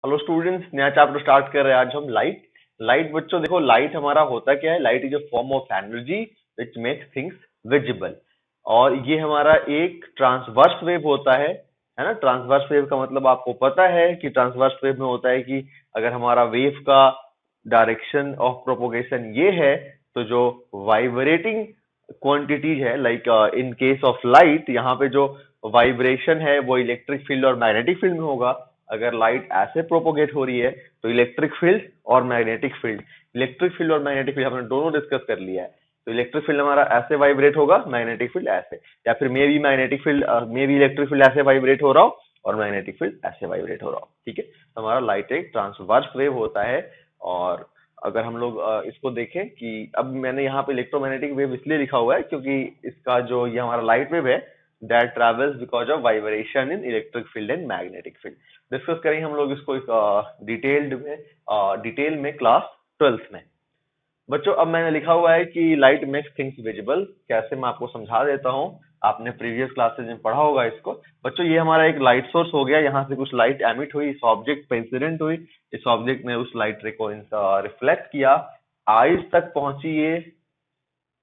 Hello students, नया chapter start कर रहे हैं आज हम लाइट। लाइट बच्चों देखो, लाइट हमारा होता क्या है? Light is a form of energy which makes things visible. और ये हमारा एक ट्रांसवर्स वेव होता है ना। ट्रांसवर्स वेव का मतलब आपको पता है कि ट्रांसवर्स वेव में होता है कि अगर हमारा वेव का डायरेक्शन ऑफ प्रोपोगेशन ये है, तो जो वाइब्रेटिंग क्वांटिटीज है, like in case of light, यहाँ पे जो वाइब्रेशन है वो इलेक्ट्रिक फील्ड और मैग्नेटिक फील्ड में होगा। अगर लाइट ऐसे प्रोपोगेट हो रही है तो इलेक्ट्रिक फील्ड और मैग्नेटिक फील्ड, इलेक्ट्रिक फील्ड और मैग्नेटिक फील्ड हमने दोनों डिस्कस कर लिया है। तो इलेक्ट्रिक फील्ड हमारा ऐसे वाइब्रेट होगा, मैग्नेटिक फील्ड ऐसे, या फिर may be magnetic field may be electric field ऐसे वाइब्रेट हो रहा हो और मैग्नेटिक फील्ड ऐसे वाइब्रेट हो रहा हो। ठीक है, तो हमारा लाइट एक ट्रांसवर्स वेव होता है। और अगर हम लोग इसको देखें कि अब मैंने यहाँ पे इलेक्ट्रोमैग्नेटिक वेव इसलिए लिखा हुआ है क्योंकि इसका जो ये हमारा लाइट वेव है that travels because of vibration in electric field and magnetic field. Discuss करेंगे हम लोग इसको एक डिटेल में क्लास 12th में। बच्चों अब मैंने लिखा हुआ है कि लाइट मेक्स थिंग्स विजिबल। कैसे, मैं आपको समझा देता हूँ। आपने प्रीवियस क्लासेज में पढ़ा होगा इसको। बच्चों ये हमारा एक लाइट सोर्स हो गया, यहाँ से कुछ लाइट एमिट हुई, इस ऑब्जेक्ट पे इंसिडेंट हुई, इस ऑब्जेक्ट ने उस लाइट रे को रिफ्लेक्ट किया, आईज तक पहुंची ये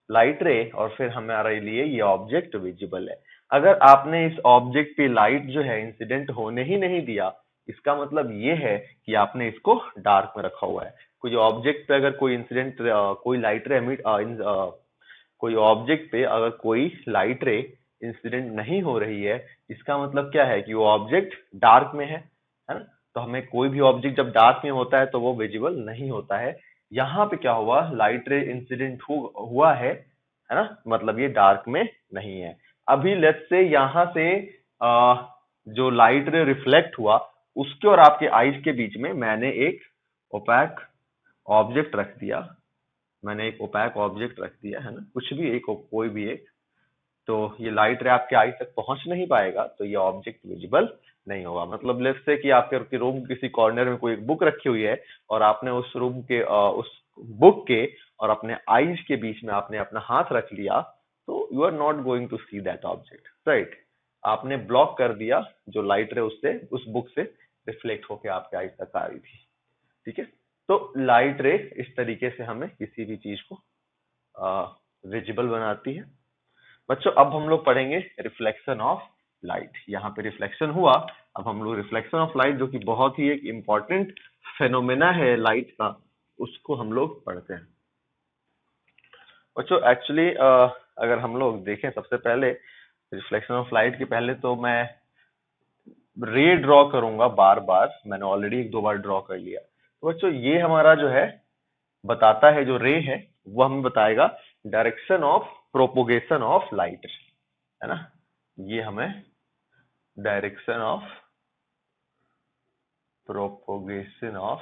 लाइट रे, और फिर हमारे लिए ये ऑब्जेक्ट विजिबल है। अगर आपने इस ऑब्जेक्ट पे लाइट जो है इंसिडेंट होने ही नहीं दिया, इसका मतलब ये है कि आपने इसको डार्क में रखा हुआ है। कोई ऑब्जेक्ट पे अगर कोई इंसिडेंट कोई लाइट रे एमिट कोई ऑब्जेक्ट पे अगर कोई लाइट रे इंसिडेंट नहीं हो रही है, इसका मतलब क्या है कि वो ऑब्जेक्ट डार्क में है ना। तो हमें कोई भी ऑब्जेक्ट जब डार्क में होता है तो वो विजिबल नहीं होता है। यहाँ पे क्या हुआ, लाइट रे इंसिडेंट हुआ है ना, मतलब ये डार्क में नहीं है। अभी लेट्स से यहाँ से जो लाइट रे रिफ्लेक्ट हुआ, उसके और आपके आईज के बीच में मैंने एक ओपैक ऑब्जेक्ट रख दिया। मैंने एक ओपैक ऑब्जेक्ट रख दिया है ना, कुछ भी एक, कोई भी एक। तो ये लाइट रे आपके आई तक पहुंच नहीं पाएगा, तो ये ऑब्जेक्ट विजिबल नहीं होगा। मतलब लेट्स से कि आपके रूम किसी कॉर्नर में कोई एक बुक रखी हुई है और आपने उस रूम के उस बुक के और अपने आईज के बीच में आपने अपना हाथ रख लिया, तो you are not going to see that object, right. आपने ब्लॉक कर दिया जो लाइट रे उससे, उस बुक से रिफ्लेक्ट होके आपके आईज तक आ रही थी। ठीक है, तो लाइट रे इस तरीके से हमें किसी भी चीज को विजिबल बनाती है। बच्चों अब हम लोग पढ़ेंगे रिफ्लेक्शन ऑफ लाइट। यहाँ पे रिफ्लेक्शन हुआ, अब हम लोग रिफ्लेक्शन ऑफ लाइट, जो कि बहुत ही एक इम्पॉर्टेंट फेनोमेना है लाइट का, उसको हम लोग पढ़ते हैं। बच्चों एक्चुअली अगर हम लोग देखें, सबसे पहले रिफ्लेक्शन ऑफ लाइट के पहले तो मैं रे ड्रॉ करूंगा बार बार। मैंने ऑलरेडी एक दो बार ड्रॉ कर लिया। तो बच्चों ये हमारा जो है बताता है, जो रे है वो हमें बताएगा direction of propagation of light, है ना। ये हमें direction of propagation of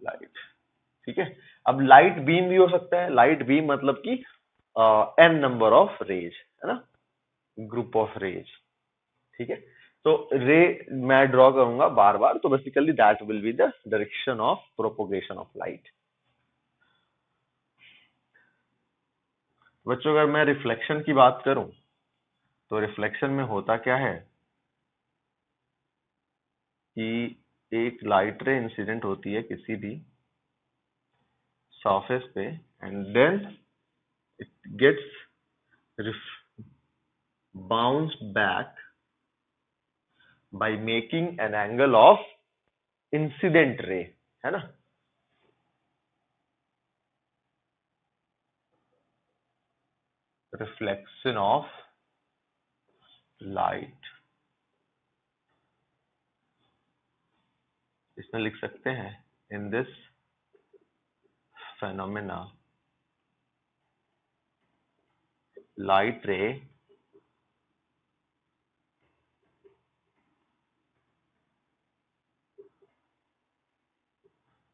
light. ठीक है, अब लाइट बीम भी हो सकता है। लाइट बीम मतलब कि एन नंबर ऑफ रेज, है ना, ग्रुप ऑफ रेज। ठीक है, तो रे मैं ड्रॉ करूंगा बार बार, तो basically that will be the direction of propagation of light. बच्चों अगर मैं रिफ्लेक्शन की बात करूं, तो रिफ्लेक्शन में होता क्या है कि एक लाइट रे इंसिडेंट होती है किसी भी सरफेस पे, and then it gets bounced back by making an angle of incident ray, है ना। रिफ्लेक्शन ऑफ लाइट, इसमें लिख सकते हैं in this phenomena light ray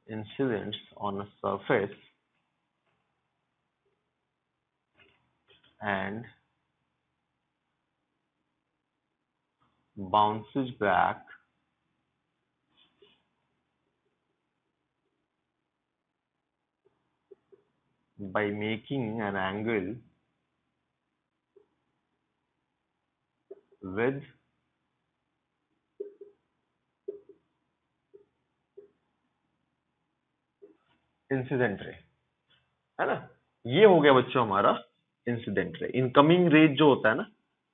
incidents on a surface and bounces back by making an angle with, incident ray, है ना। ये हो गया बच्चों हमारा इंसिडेंट रे। इनकमिंग रेज जो होता है ना,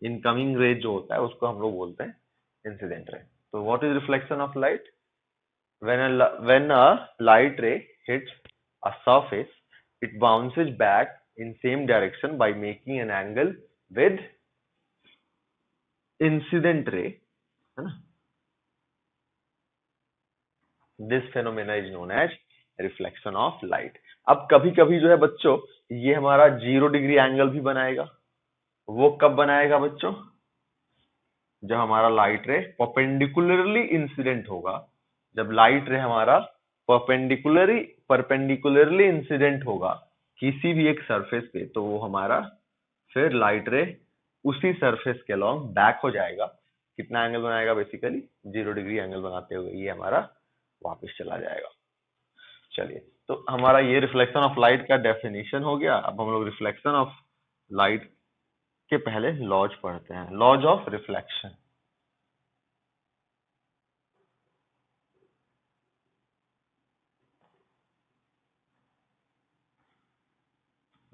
इनकमिंग रेज जो होता है उसको हम लोग बोलते हैं इंसिडेंट रे। तो what is reflection of light? when a light ray hits a surface, it bounces back in same direction by making an angle with incident ray, है ना। This phenomena is known as reflection of light. अब कभी कभी जो है बच्चों ये हमारा 0 डिग्री एंगल भी बनाएगा। वो कब बनाएगा बच्चों? जब हमारा लाइट रे परपेंडिकुलरली इंसिडेंट होगा। जब लाइट रे हमारा परपेंडिकुलरली इंसिडेंट होगा किसी भी एक सरफेस पे, तो वो हमारा फिर लाइट रे उसी सरफेस के अलॉन्ग बैक हो जाएगा। कितना एंगल बनाएगा? बेसिकली 0 डिग्री एंगल बनाते हुए ये हमारा वापस चला जाएगा। चलिए, तो हमारा ये रिफ्लेक्शन ऑफ लाइट का डेफिनेशन हो गया। अब हम लोग रिफ्लेक्शन ऑफ लाइट के पहले लॉज पढ़ते हैं। Laws of reflection.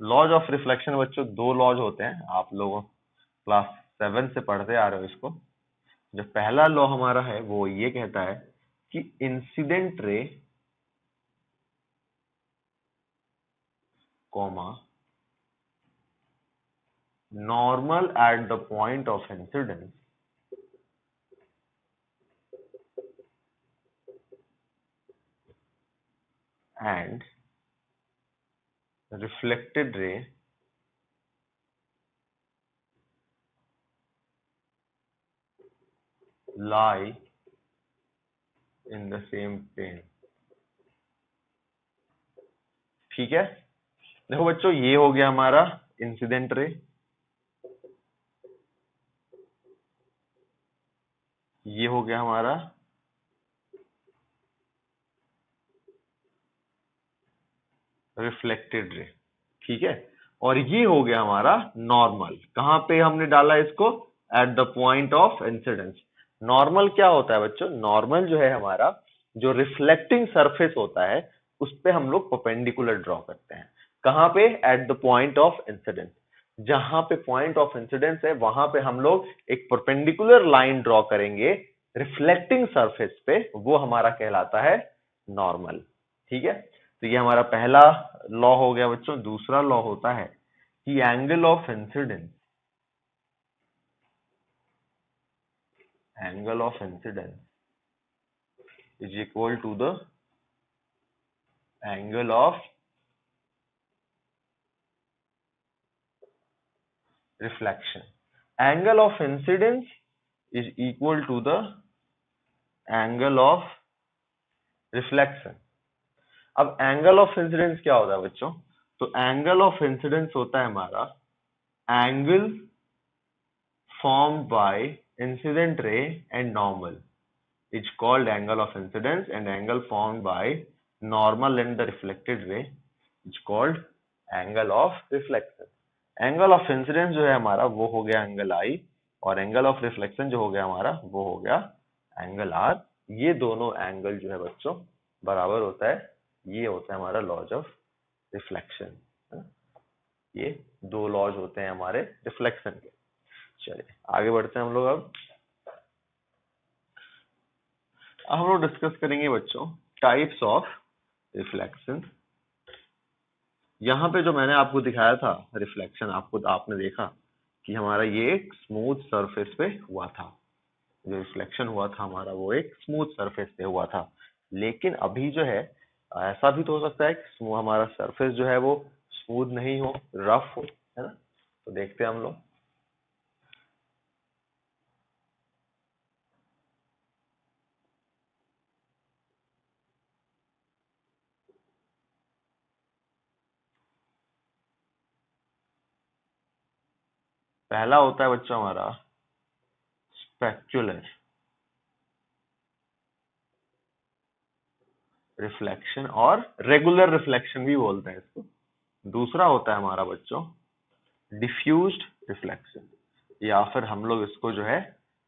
Laws of reflection बच्चों 2 लॉज होते हैं। आप लोगों क्लास 7 से पढ़ते आ रहे हो इसको। जो पहला लॉ हमारा है वो ये कहता है कि incident ray comma normal at the point of incidence and reflected ray lie in the same plane। ठीक है, देखो बच्चों ये हो गया हमारा इंसिडेंट रे, ये हो गया हमारा रिफ्लेक्टेड रे। ठीक है, और ये हो गया हमारा नॉर्मल। कहां पे हमने डाला इसको? At the point of incidence. Normal क्या होता है बच्चों? नॉर्मल जो है हमारा जो रिफ्लेक्टिंग सरफेस होता है उस पे हम लोग परपेंडिकुलर ड्रॉ करते हैं। कहां पे? At the point of incidence. जहां पे पॉइंट ऑफ इंसिडेंस है वहां पे हम लोग एक परपेंडिकुलर लाइन ड्रॉ करेंगे रिफ्लेक्टिंग सरफेस पे, वो हमारा कहलाता है नॉर्मल। ठीक है, तो ये हमारा पहला लॉ हो गया बच्चों। दूसरा लॉ होता है कि angle of incidence, angle of incidence is equal to the angle of reflection. Angle of incidence is equal to the angle of reflection. अब एंगल ऑफ इंसिडेंस क्या होता है बच्चों? तो एंगल ऑफ इंसिडेंस होता है हमारा angle formed by incident ray and normal is called angle of incidence, and angle formed by normal and the reflected ray is called angle of reflection। Angle of incidence जो है हमारा वो हो गया angle आई, और एंगल ऑफ रिफ्लेक्शन जो हो गया हमारा वो हो गया एंगल आर। ये दोनों एंगल जो है बच्चों बराबर होता है। ये होता है हमारा लॉज ऑफ रिफ्लेक्शन। ये 2 लॉज होते हैं हमारे रिफ्लेक्शन के। चलिए आगे बढ़ते हैं हम लोग। अब हम लोग डिस्कस करेंगे बच्चों टाइप्स ऑफ रिफ्लेक्शन। यहाँ पे जो मैंने आपको दिखाया था रिफ्लेक्शन, आपने देखा कि हमारा ये एक स्मूथ सरफेस पे हुआ था। जो रिफ्लेक्शन हुआ था हमारा वो एक स्मूथ सरफेस पे हुआ था। लेकिन अभी जो है ऐसा भी तो हो सकता है कि हमारा सरफेस जो है वो स्मूथ नहीं हो, रफ हो, है ना। तो देखते हैं हम लोग। पहला होता है बच्चों हमारा स्पेक्युलर रिफ्लेक्शन, और रेगुलर रिफ्लेक्शन भी बोलते हैं इसको। दूसरा होता है हमारा बच्चों डिफ्यूज्ड रिफ्लेक्शन, या फिर हम लोग इसको जो है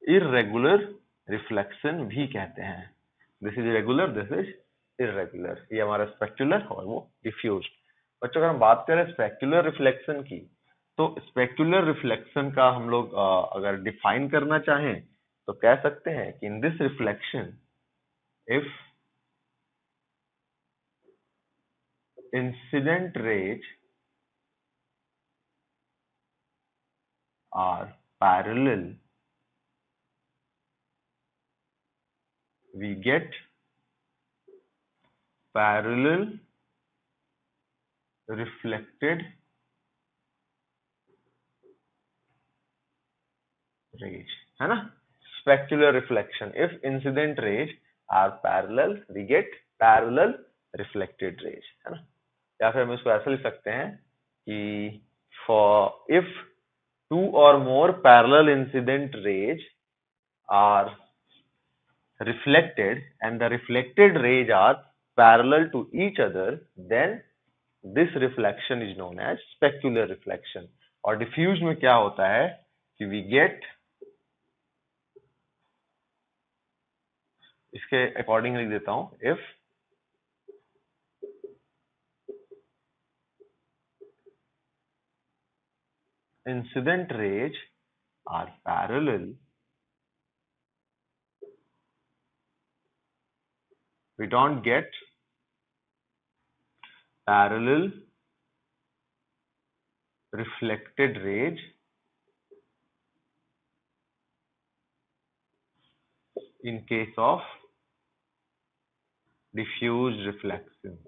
इररेगुलर रिफ्लेक्शन भी कहते हैं। This is regular, this is irregular, ये हमारा स्पेक्युलर और वो डिफ्यूज। बच्चों अगर हम बात करें स्पेक्युलर रिफ्लेक्शन की, तो स्पेक्युलर रिफ्लेक्शन का हम लोग अगर डिफाइन करना चाहें तो कह सकते हैं कि in this reflection if incident rays are parallel we get parallel reflected rays, है ना। specular reflection if incident rays are parallel we get parallel reflected rays, है ना। या फिर हम इसको ऐसे लिख सकते हैं कि for if two or more parallel incident rays are reflected and the reflected rays are parallel to each other, then this reflection is known as specular reflection। और डिफ्यूज में क्या होता है कि we get, इसके अकॉर्डिंग लिख देता हूं, if incident rays are parallel we don't get parallel reflected rays in case of diffuse reflection।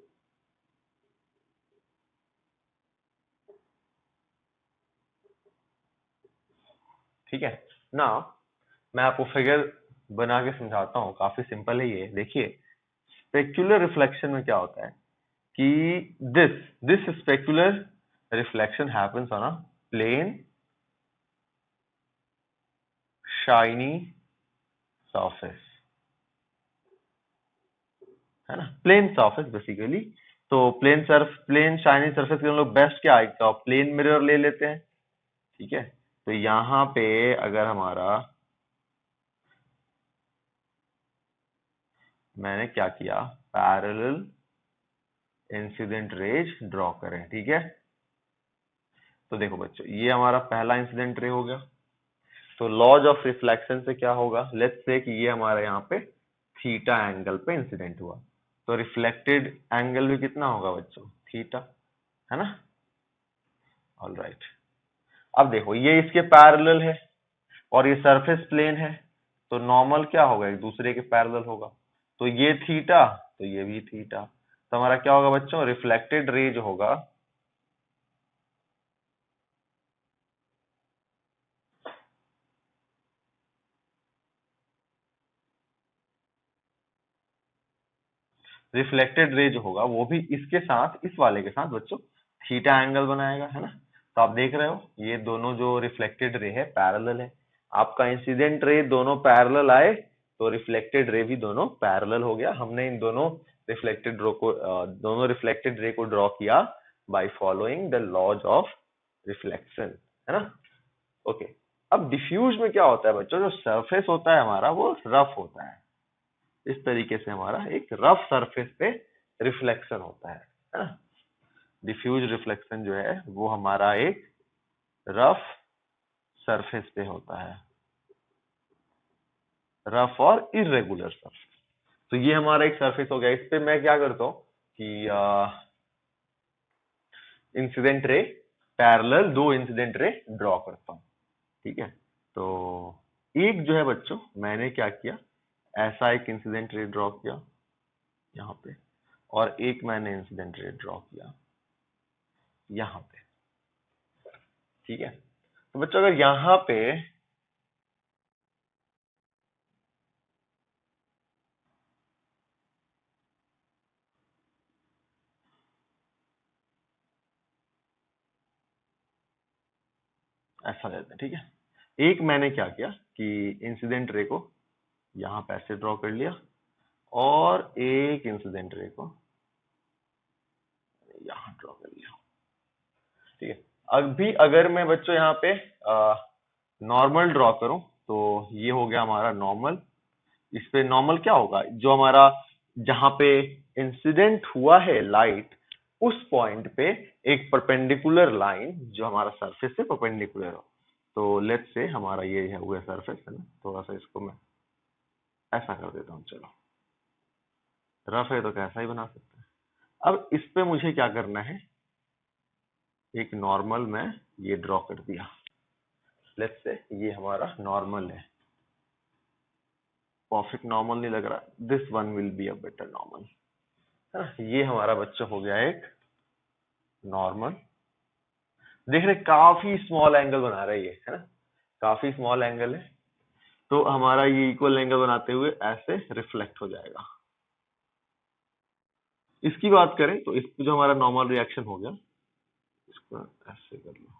ठीक है ना। मैं आपको फिगर बना के समझाता हूँ, काफी सिंपल है ये। देखिए स्पेक्युलर रिफ्लेक्शन में क्या होता है कि this specular reflection happens on a plane shiny surface, है ना, प्लेन सरफेस बेसिकली। तो प्लेन शाइनी सरफेस के हम लोग बेस्ट क्या आएगा, प्लेन मिरर ले लेते हैं। ठीक है, तो यहाँ पे अगर हमारा, मैंने क्या किया, पैरेलल इंसिडेंट रेज ड्रॉ करें। ठीक है, तो देखो बच्चों ये हमारा पहला इंसिडेंट रे हो गया। तो लॉज ऑफ रिफ्लेक्शन से क्या होगा, लेट्स से कि ये हमारा यहाँ पे थीटा एंगल पे इंसिडेंट हुआ, तो रिफ्लेक्टेड एंगल भी कितना होगा बच्चों, थीटा, है ना। ऑल राइट, अब देखो ये इसके पैरेलल है और ये सरफेस प्लेन है, तो नॉर्मल क्या होगा, एक दूसरे के पैरेलल होगा। तो ये थीटा तो ये भी थीटा, तो हमारा क्या होगा बच्चों, रिफ्लेक्टेड रे जो होगा रिफ्लेक्टेड रे जो होगा वो भी इसके साथ, इस वाले के साथ बच्चों थीटा एंगल बनाएगा, है ना। तो आप देख रहे हो ये दोनों जो रिफ्लेक्टेड रे है पैरेलल है। आपका इंसिडेंट रे दोनों पैरेलल आए तो रिफ्लेक्टेड रे भी दोनों पैरेलल हो गया। हमने इन दोनों रिफ्लेक्टेड रे को ड्रॉ किया by following the laws of reflection, है ना। ओके, अब डिफ्यूज में क्या होता है बच्चों, जो सरफेस होता है हमारा वो रफ होता है। इस तरीके से हमारा एक रफ सरफेस पे रिफ्लेक्शन होता है ना। डिफ्यूज रिफ्लेक्शन जो है वो हमारा एक रफ सरफेस पे होता है, रफ और इरेगुलर सरफेस। तो ये हमारा एक सरफेस हो गया। इस पे मैं क्या करता हूँ कि इंसिडेंट रे पैरेलल दो इंसिडेंट रे ड्रॉ करता हूँ। ठीक है, तो एक जो है बच्चों मैंने क्या किया, ऐसा एक इंसिडेंट रे ड्रॉ किया यहाँ पे, और एक मैंने इंसिडेंट रे ड्रॉ किया यहाँ पे। ठीक है, तो बच्चों अगर यहाँ पे ऐसा लेते हैं, ठीक है, एक मैंने क्या किया कि इंसिडेंट रे को यहाँ पे ऐसे ड्रॉ कर लिया और एक इंसिडेंट रे को यहाँ ड्रॉ कर लिया। ठीक है, अभी अगर मैं बच्चों यहाँ पे नॉर्मल ड्रॉ करूं तो ये हो गया हमारा नॉर्मल। इस पे नॉर्मल क्या होगा, जो हमारा जहां पे इंसिडेंट हुआ है लाइट, उस पॉइंट पे एक परपेंडिकुलर लाइन जो हमारा सरफेस से परपेंडिकुलर हो। तो लेट्स से हमारा ये है हुआ सरफेस है ना, थोड़ा सा इसको मैं ऐसा कर देता हूँ, चलो रफ है तो कैसा ही बना सकते हैं। अब इस पे मुझे क्या करना है, एक नॉर्मल मैं ये ड्रॉ कर दिया। लेट्स से ये हमारा नॉर्मल है, परफेक्ट नॉर्मल नहीं लग रहा, this one will be a better normal, है ना। ये हमारा बच्चा हो गया एक नॉर्मल। देख रहे काफी स्मॉल एंगल बना रहा है ये, है ना, काफी स्मॉल एंगल है। तो हमारा ये इक्वल एंगल बनाते हुए ऐसे रिफ्लेक्ट हो जाएगा। इसकी बात करें तो इस जो हमारा नॉर्मल रिएक्शन हो गया, इसको ऐसे कर लो,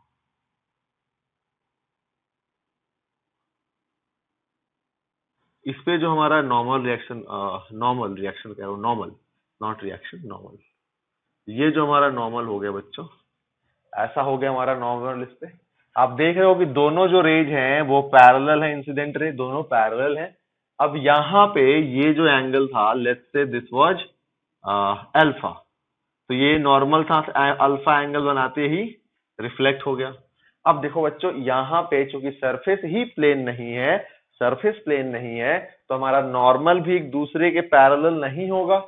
इस पे जो हमारा नॉर्मल रिएक्शन कह रहा हूँ, नॉर्मल नॉट रिएक्शन, नॉर्मल, ये जो हमारा नॉर्मल हो गया बच्चों, ऐसा हो गया हमारा नॉर्मल। इस पे आप देख रहे हो कि दोनों जो रेज हैं वो पैरेलल है, इंसिडेंट रे दोनों पैरेलल हैं। अब यहाँ पे ये जो एंगल था, let's say this was alpha, तो ये नॉर्मल था, अल्फा एंगल बनाते ही रिफ्लेक्ट हो गया। अब देखो बच्चों, यहाँ पे चूंकि सरफेस ही प्लेन नहीं है, सरफेस प्लेन नहीं है, तो हमारा नॉर्मल भी एक दूसरे के पैरेलल नहीं होगा।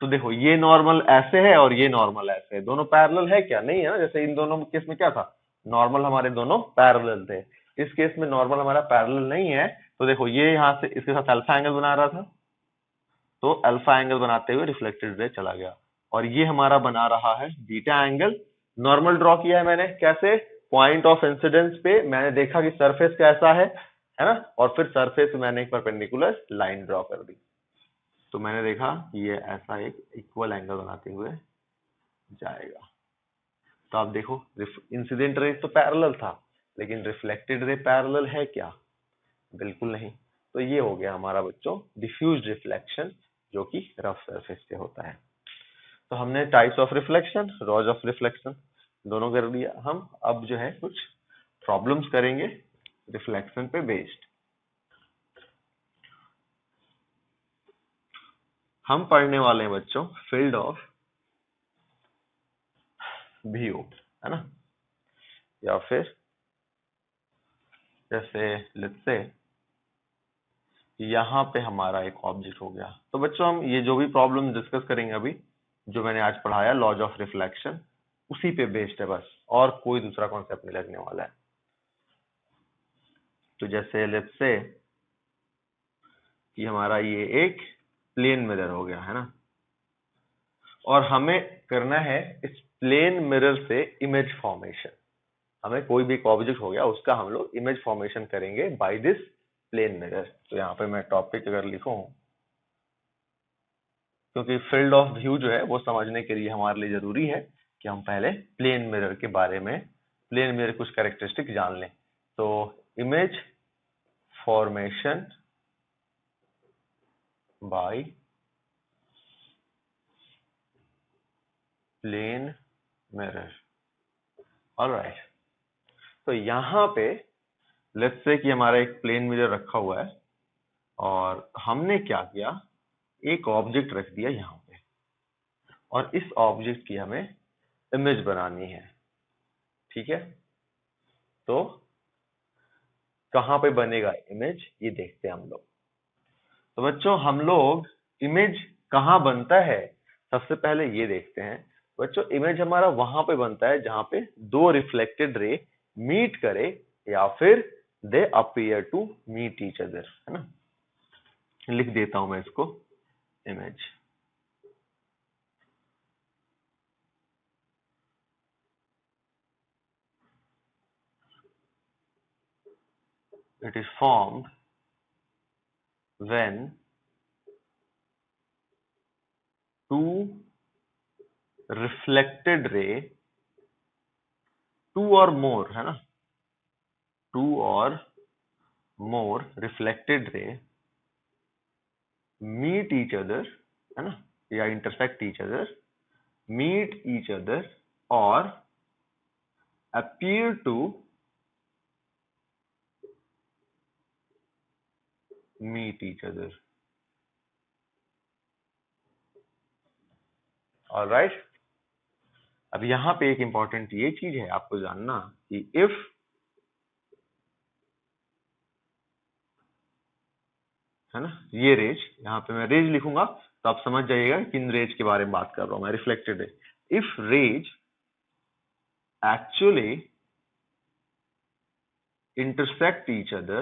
तो देखो ये नॉर्मल ऐसे है और ये नॉर्मल ऐसे है, दोनों पैरेलल है क्या, नहीं है ना। जैसे इन दोनों केस में क्या था, नॉर्मल हमारे दोनों पैरेलल थे, इस केस में नॉर्मल हमारा पैरेलल नहीं है। तो देखो ये यहाँ से इसके साथ अल्फा एंगल बना रहा था, तो अल्फा एंगल बनाते हुए रिफ्लेक्टेड रे चला गया, और ये हमारा बना रहा है बीटा एंगल। नॉर्मल ड्रॉ किया है मैंने, कैसे, पॉइंट ऑफ इंसिडेंस पे मैंने देखा कि सरफेस कैसा है ना, और फिर सरफेस मैंने एक परपेंडिकुलर लाइन ड्रॉ कर दी, तो मैंने देखा ये ऐसा एक इक्वल एंगल बनाते हुए जाएगा। तो आप देखो इंसिडेंट रे तो पैरेलल था, लेकिन रिफ्लेक्टेड रे पैरेलल है क्या, बिल्कुल नहीं। तो ये हो गया हमारा बच्चों डिफ्यूज रिफ्लेक्शन, जो कि रफ सरफेस से होता है। तो हमने types of reflection, rows of reflection दोनों कर दिया। हम अब जो है कुछ प्रॉब्लम्स करेंगे रिफ्लेक्शन पे बेस्ड। हम पढ़ने वाले हैं बच्चों फील्ड ऑफ व्यू, है ना, या फिर जैसे लेट्स से यहाँ पे हमारा एक ऑब्जेक्ट हो गया। तो बच्चों हम ये जो भी प्रॉब्लम डिस्कस करेंगे अभी, जो मैंने आज पढ़ाया लॉज ऑफ रिफ्लेक्शन, उसी पे बेस्ड है बस, और कोई दूसरा कॉन्सेप्ट नहीं लगने वाला है। तो जैसे लेट्स से कि हमारा ये एक प्लेन मिरर हो गया, है ना, और हमें करना है इस प्लेन मिरर से इमेज फॉर्मेशन। हमें कोई भी एक ऑब्जेक्ट हो गया, उसका हम लोग इमेज फॉर्मेशन करेंगे बाय दिस प्लेन मिरर। तो यहाँ पे मैं टॉपिक अगर लिखूं, क्योंकि फील्ड ऑफ व्यू जो है वो समझने के लिए हमारे लिए जरूरी है कि हम पहले प्लेन मिरर के बारे में, प्लेन मिरर कुछ कैरेक्टरिस्टिक जान लें। तो image formation by plane mirror, alright. तो यहाँ पे लेट्स से कि हमारा एक प्लेन मिरर रखा हुआ है, और हमने क्या किया, एक ऑब्जेक्ट रख दिया यहाँ पे, और इस ऑब्जेक्ट की हमें इमेज बनानी है, ठीक है। तो कहाँ पे बनेगा इमेज, ये देखते हैं हम लोग। तो बच्चों हम लोग इमेज कहाँ बनता है, सबसे पहले ये देखते हैं। बच्चों इमेज हमारा वहां पे बनता है जहां पे दो रिफ्लेक्टेड रे मीट करे, या फिर they appear to meet each other, है ना। लिख देता हूं मैं इसको, image it is formed when two reflected ray, two or more, है ना, two or more reflected ray meet each other, है ना, या intersect each other, meet each other or appear to meet each other। Alright. अब यहाँ पे एक important ये चीज है आपको जानना कि इफ है ना, ये रेज, यहाँ पे मैं रेज लिखूंगा तो आप समझ जाइएगा किन रेज के बारे में बात कर रहा हूं मैं, reflected rays. If rays actually intersect each other,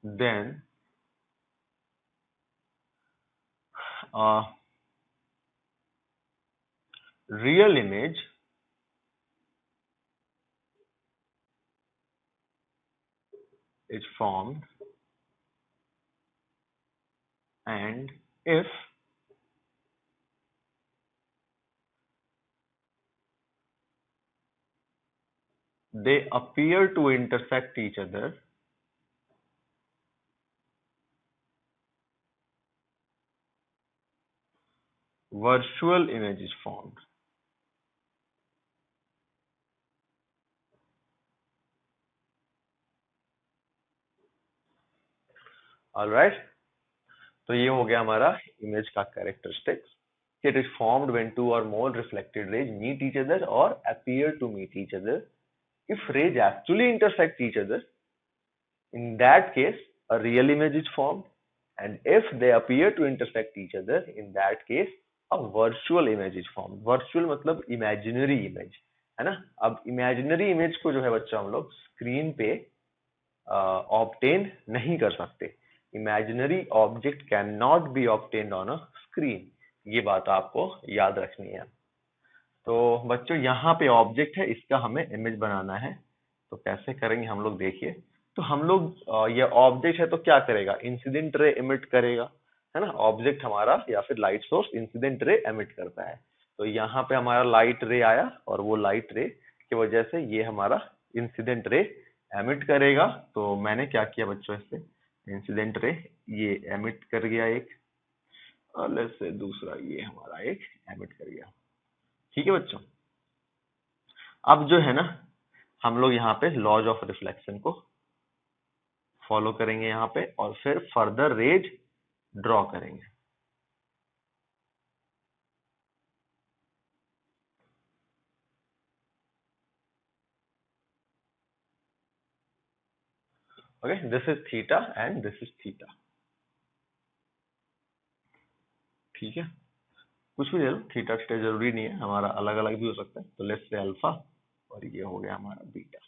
then a real image is formed, and if they appear to intersect each other, virtual image is formed. All right, तो ये हो गया हमारा इमेज का characteristics. It is formed when two or more reflected rays meet each other or appear to meet each other. If rays actually intersect each other, in that case, a real image is formed, and if they appear to intersect each other, in that case, a virtual image is formed. Virtual मतलब imaginary image, है ना। अब imaginary image को जो है बच्चा हम लोग स्क्रीन पे ऑब्टेन नहीं कर सकते। Imaginary object can not be obtained on a screen, ये बात आपको याद रखनी है। तो बच्चों यहाँ पे ऑब्जेक्ट है, इसका हमें इमेज बनाना है, तो कैसे करेंगे हम लोग देखिए। तो हम लोग ये ऑब्जेक्ट है तो क्या करेगा, इंसिडेंट रे इमिट करेगा, है ना। ऑब्जेक्ट हमारा या फिर light source incident ray emit करता है। तो यहाँ पे हमारा लाइट रे आया और वो लाइट रे की वजह से ये हमारा इंसिडेंट रे एमिट करेगा। तो मैंने क्या किया बच्चों, इससे इंसिडेंट रे ये एमिट कर गया एक, और से दूसरा ये हमारा एक एमिट कर गया। ठीक है बच्चों। अब जो है ना, हम लोग यहाँ पे लॉज ऑफ रिफ्लेक्शन को फॉलो करेंगे यहाँ पे, और फिर फर्दर रेज ड्रॉ करेंगे। Okay, this is theta and this is theta. ठीक है, कुछ भी ले लो, थीटा थीटा जरूरी नहीं है, हमारा अलग अलग भी हो सकता है। तो लेट्स से अल्फा, और ये हो गया हमारा बीटा।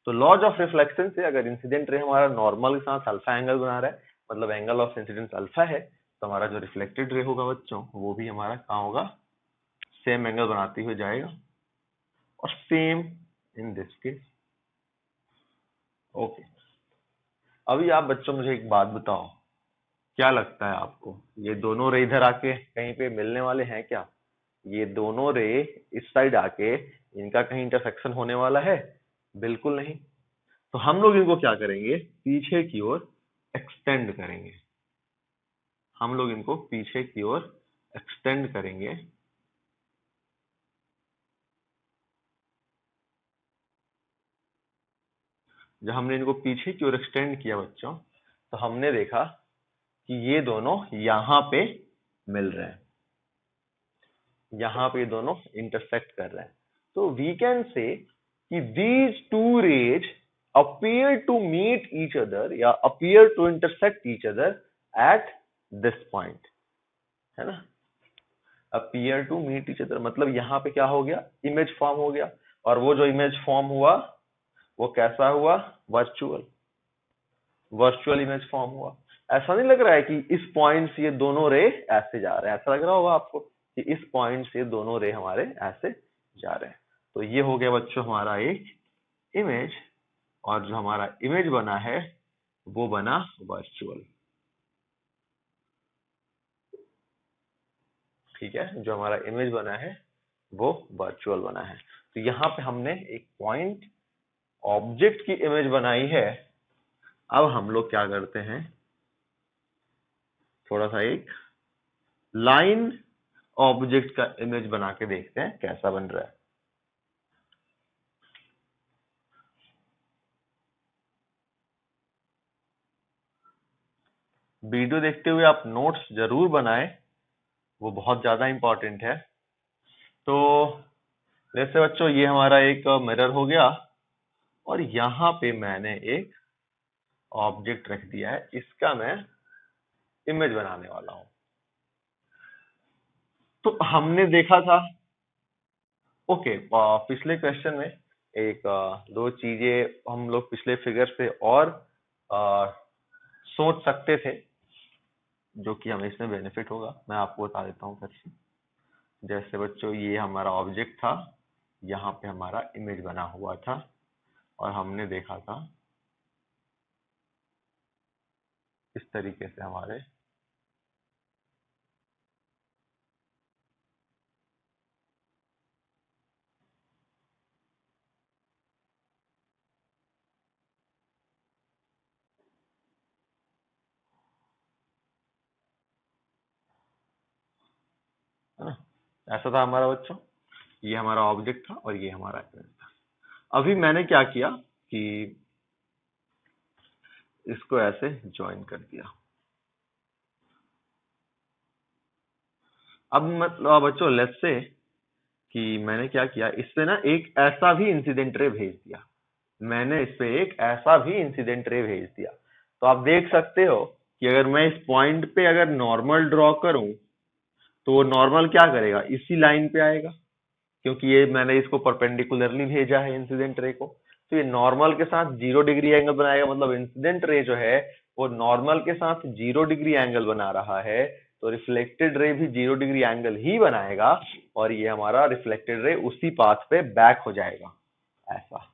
तो लॉज ऑफ रिफ्लेक्शन से अगर इंसिडेंट रे हमारा नॉर्मल के साथ अल्फा एंगल बना रहा है, मतलब एंगल ऑफ इंसिडेंस अल्फा है, तो हमारा जो रिफ्लेक्टेड रे होगा बच्चों, वो भी हमारा कहाँ होगा, सेम एंगल बनाते हुए जाएगा। और same in this case. Okay, अभी आप बच्चों मुझे एक बात बताओ, क्या लगता है आपको, ये दोनों रे इधर आके कहीं पे मिलने वाले हैं क्या? ये दोनों रे इस साइड आके इनका कहीं इंटरसेक्शन होने वाला है? बिल्कुल नहीं। तो हम लोग इनको क्या करेंगे, पीछे की ओर एक्सटेंड करेंगे। हम लोग इनको पीछे की ओर एक्सटेंड करेंगे। जब हमने इनको पीछे की ओर एक्सटेंड किया बच्चों, तो हमने देखा कि ये दोनों यहाँ पे मिल रहे हैं, यहाँ पे दोनों इंटरसेक्ट कर रहे हैं। तो वी कैन से कि these two rays appear to meet each other या appear to intersect each other at this point, है ना। appear to meet each other मतलब यहाँ पे क्या हो गया, इमेज फॉर्म हो गया। और वो जो इमेज फॉर्म हुआ वो कैसा हुआ, वर्चुअल, वर्चुअल इमेज फॉर्म हुआ। ऐसा नहीं लग रहा है कि इस पॉइंट से ये दोनों रे ऐसे जा रहे हैं, ऐसा लग रहा होगा आपको कि इस पॉइंट से दोनों रे हमारे ऐसे जा रहे हैं। तो ये हो गया बच्चों हमारा एक इमेज, और जो हमारा इमेज बना है वो बना वर्चुअल। ठीक है, जो हमारा इमेज बना है वो वर्चुअल बना है। तो यहाँ पे हमने एक पॉइंट ऑब्जेक्ट की इमेज बनाई है। अब हम लोग क्या करते हैं, थोड़ा सा एक लाइन ऑब्जेक्ट का इमेज बना के देखते हैं कैसा बन रहा है। वीडियो देखते हुए आप नोट्स जरूर बनाएं, वो बहुत ज्यादा इंपॉर्टेंट है। तो जैसे बच्चों ये हमारा एक मिरर हो गया और यहाँ पे मैंने एक ऑब्जेक्ट रख दिया है, इसका मैं इमेज बनाने वाला हूं। तो हमने देखा था, ओके, पिछले क्वेश्चन में एक दो चीजें हम लोग पिछले फिगर से और सोच सकते थे, जो कि हमें इसमें बेनिफिट होगा। मैं आपको बता देता हूँ फिर से। जैसे बच्चों ये हमारा ऑब्जेक्ट था, यहाँ पे हमारा इमेज बना हुआ था और हमने देखा था इस तरीके से हमारे है ना, ऐसा था हमारा बच्चों। ये हमारा ऑब्जेक्ट था और ये हमारा इमेज था। अभी मैंने क्या किया कि इसको ऐसे ज्वाइन कर दिया। अब मतलब बच्चों लेट्स से कि मैंने क्या किया, इस पे ना एक ऐसा भी इंसिडेंट रे भेज दिया। मैंने इस पे एक ऐसा भी इंसिडेंट रे भेज दिया। तो आप देख सकते हो कि अगर मैं इस पॉइंट पे अगर नॉर्मल ड्रॉ करूं तो वो नॉर्मल क्या करेगा, इसी लाइन पे आएगा, क्योंकि ये मैंने इसको परपेंडिकुलरली भेजा है इंसिडेंट रे को। तो ये नॉर्मल के साथ 0 डिग्री एंगल बनाएगा, मतलब इंसिडेंट रे जो है वो नॉर्मल के साथ 0 डिग्री एंगल बना रहा है, तो रिफ्लेक्टेड रे भी 0 डिग्री एंगल ही बनाएगा और ये हमारा रिफ्लेक्टेड रे उसी पाथ पे बैक हो जाएगा ऐसा।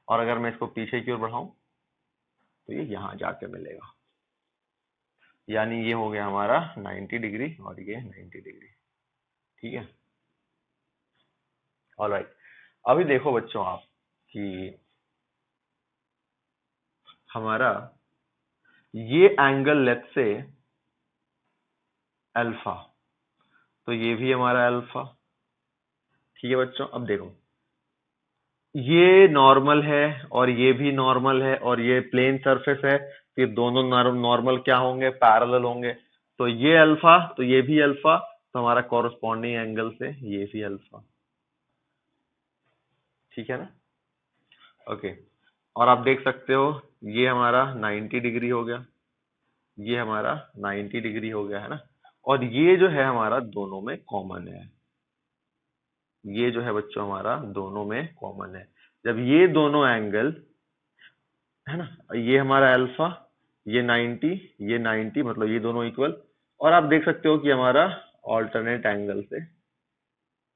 और अगर मैं इसको पीछे की ओर बढ़ाऊं तो ये यहां जाके मिलेगा, यानी ये हो गया हमारा 90 डिग्री और ये 90 डिग्री। ठीक है, ऑलराइट। अभी देखो बच्चों आप कि हमारा ये एंगल लेट्स से अल्फा, तो ये भी हमारा अल्फा। ठीक है बच्चों, अब देखो ये नॉर्मल है और ये भी नॉर्मल है और ये प्लेन सरफेस है, तो ये दोनों नॉर्मल क्या होंगे, पैरेलल होंगे। तो ये अल्फा तो ये भी अल्फा, तो हमारा कॉरस्पॉन्डिंग एंगल से ये भी अल्फा। ठीक है ना, ओके। और आप देख सकते हो ये हमारा 90 डिग्री हो गया, ये हमारा 90 डिग्री हो गया, है ना। और ये जो है हमारा दोनों में कॉमन है, ये जो है बच्चों हमारा दोनों में कॉमन है। जब ये दोनों एंगल, है ना, ये हमारा अल्फा, ये 90 मतलब ये दोनों इक्वल। और आप देख सकते हो कि हमारा ऑल्टरनेट एंगल से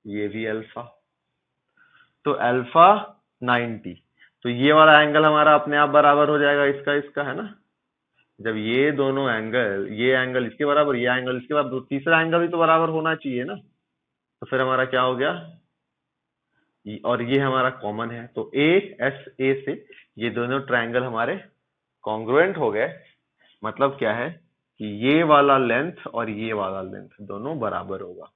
ये भी अल्फा, तो अल्फा 90, तो ये वाला एंगल हमारा अपने आप बराबर हो जाएगा इसका इसका, है ना। जब ये दोनों एंगल, ये एंगल इसके बराबर, ये एंगल इसके बराबर, तो तीसरा एंगल भी तो बराबर होना चाहिए ना। तो फिर हमारा क्या हो गया, और ये हमारा कॉमन है, तो ए एस ए से ये दोनों ट्रायंगल हमारे कॉन्ग्रुएंट हो गए। मतलब क्या है कि ये वाला लेंथ और ये वाला लेंथ दोनों बराबर होगा,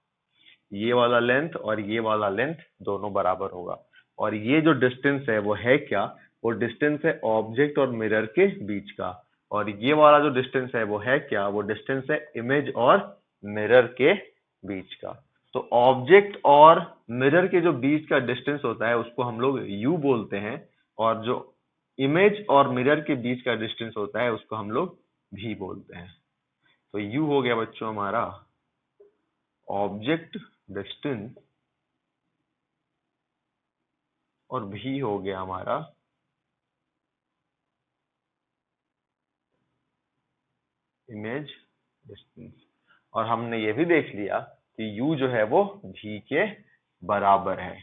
ये वाला लेंथ और ये वाला लेंथ दोनों बराबर होगा। और ये जो डिस्टेंस है वो है क्या, वो डिस्टेंस है ऑब्जेक्ट और मिरर के बीच का। और ये वाला जो डिस्टेंस है वो है क्या, वो डिस्टेंस है इमेज और मिरर के बीच का। तो ऑब्जेक्ट और मिरर के जो बीच का डिस्टेंस होता है उसको हम लोग यू बोलते हैं, और जो इमेज और मिरर के बीच का डिस्टेंस होता है उसको हम लोग भी बोलते हैं। तो यू हो गया बच्चों हमारा ऑब्जेक्ट डिस्टेंस और भी हो गया हमारा इमेज डिस्टेंस। और हमने ये भी देख लिया कि u जो है वो v के बराबर है,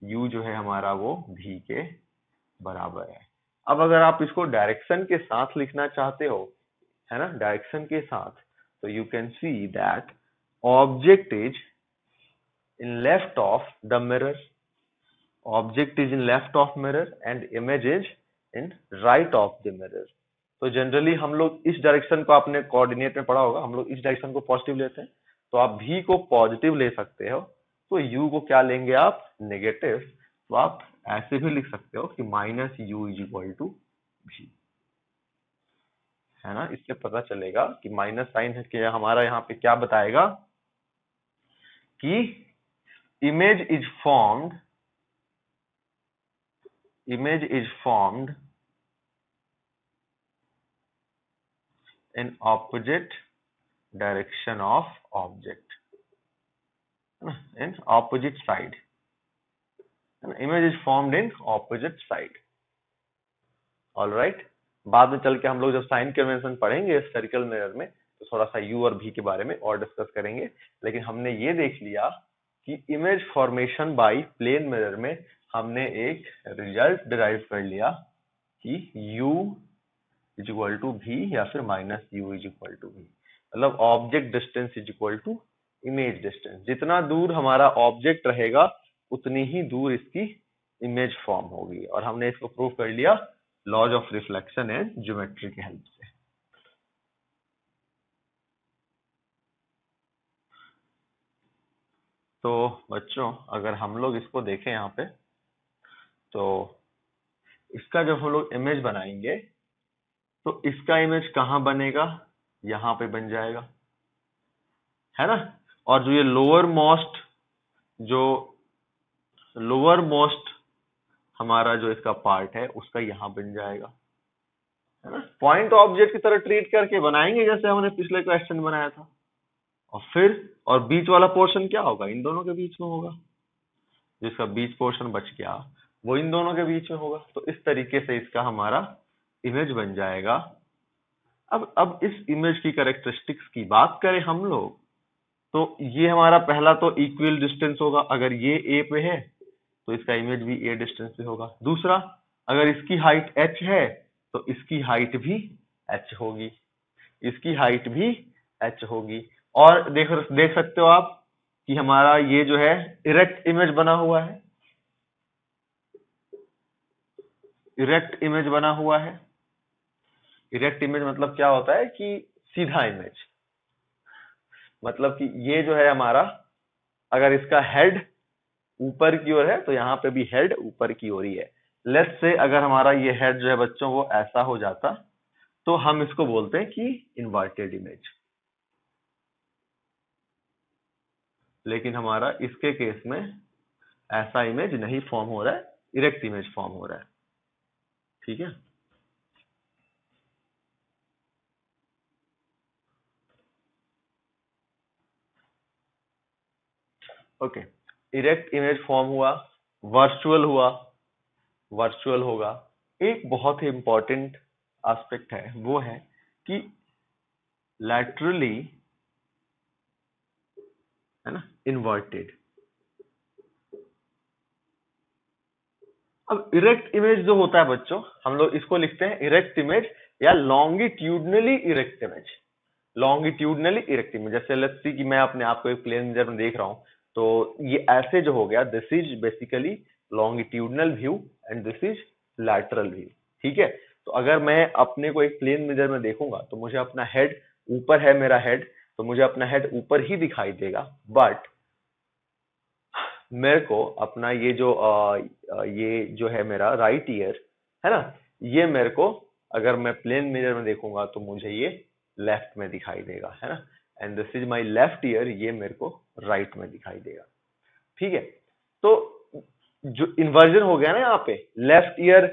u जो है हमारा वो v के बराबर है। अब अगर आप इसको डायरेक्शन के साथ लिखना चाहते हो, है ना, डायरेक्शन के साथ, तो you can see that object is in left of the mirror, object is in left of mirror and image is in right of the mirror. तो जनरली हम लोग इस डायरेक्शन को, आपने कोऑर्डिनेट में पढ़ा होगा, हम लोग इस डायरेक्शन को पॉजिटिव लेते हैं, तो आप v को पॉजिटिव ले सकते हो, तो u को क्या लेंगे आप, नेगेटिव। तो आप ऐसे भी लिख सकते हो कि -u is equal to v। है ना। इससे पता चलेगा कि माइनस साइन है कि हमारा यहाँ पे क्या बताएगा कि image is formed in opposite direction of object, in opposite side, image is formed in opposite side. All right, बाद में चल के हम लोग जब साइन कन्वेंशन पढ़ेंगे सर्कल मिरर में तो थोड़ा सा यू और भी के बारे में और डिस्कस करेंगे। लेकिन हमने ये देख लिया कि image formation by plane mirror में हमने एक रिजल्ट डिराइव कर लिया कि u is equal to v या फिर minus u is equal to v, मतलब object distance is equal to image distance. जितना दूर हमारा ऑब्जेक्ट रहेगा उतनी ही दूर इसकी इमेज फॉर्म होगी, और हमने इसको प्रूव कर लिया laws of reflection and geometry की हेल्प से। तो बच्चों अगर हम लोग इसको देखें यहाँ पे, तो इसका जब हम लोग इमेज बनाएंगे तो इसका इमेज कहाँ बनेगा, यहाँ पे बन जाएगा, है ना। और जो ये लोअर मोस्ट हमारा जो इसका पार्ट है उसका यहाँ बन जाएगा, है ना। पॉइंट ऑब्जेक्ट की तरह ट्रीट करके बनाएंगे जैसे हमने पिछले क्वेश्चन बनाया था। और बीच वाला पोर्शन क्या होगा, इन दोनों के बीच में होगा, जिसका बीच पोर्शन बच गया वो इन दोनों के बीच में होगा। तो इस तरीके से इसका हमारा इमेज बन जाएगा। अब इस इमेज की कैरेक्टरिस्टिक्स की बात करें हम लोग, तो ये हमारा पहला तो इक्वल डिस्टेंस होगा। अगर ये ए पे है तो इसका इमेज भी ए डिस्टेंस पे होगा। दूसरा, अगर इसकी हाइट h है तो इसकी हाइट भी h होगी, इसकी हाइट भी h होगी। और देख सकते हो आप कि हमारा ये जो है इरेक्ट इमेज बना हुआ है, इरेक्ट इमेज बना हुआ है। इरेक्ट इमेज मतलब क्या होता है कि सीधा इमेज, मतलब कि ये जो है हमारा, अगर इसका हेड ऊपर की ओर है तो यहाँ पे भी हेड ऊपर की ओर ही है। लेट्स से अगर हमारा ये हेड जो है बच्चों वो ऐसा हो जाता तो हम इसको बोलते हैं कि इन्वर्टेड इमेज। लेकिन हमारा इसके केस में ऐसा इमेज नहीं फॉर्म हो रहा है, इरेक्ट इमेज फॉर्म हो रहा है, ठीक है। ओके, इरेक्ट इमेज फॉर्म हुआ, वर्चुअल हुआ, वर्चुअल होगा। एक बहुत ही इंपॉर्टेंट एस्पेक्ट है, वो है कि लैटरली, है ना, इन्वर्टेड। अब इरेक्ट इमेज जो होता है बच्चों, हम लोग इसको लिखते हैं इरेक्ट इमेज या longitudinally erect image. Longitudinally erect image, जैसे लेट्स सी कि मैं अपने आप को एक प्लेन मिरर में देख रहा हूं, तो ये ऐसे जो हो गया, this is basically longitudinal view and this is lateral view, ठीक है। तो अगर मैं अपने को एक प्लेन मिरर में देखूंगा तो मुझे अपना हेड ऊपर है, मेरा हेड, तो मुझे अपना हेड ऊपर ही दिखाई देगा। बट मेरे को अपना ये जो है मेरा राइट ईयर, है ना, ये मेरे को अगर मैं प्लेन मिरर में देखूंगा तो मुझे ये लेफ्ट में दिखाई देगा, है ना। And this is my left ear, ये मेरे को राइट में दिखाई देगा, ठीक है। तो जो इन्वर्जन हो गया ना यहाँ पे, left ear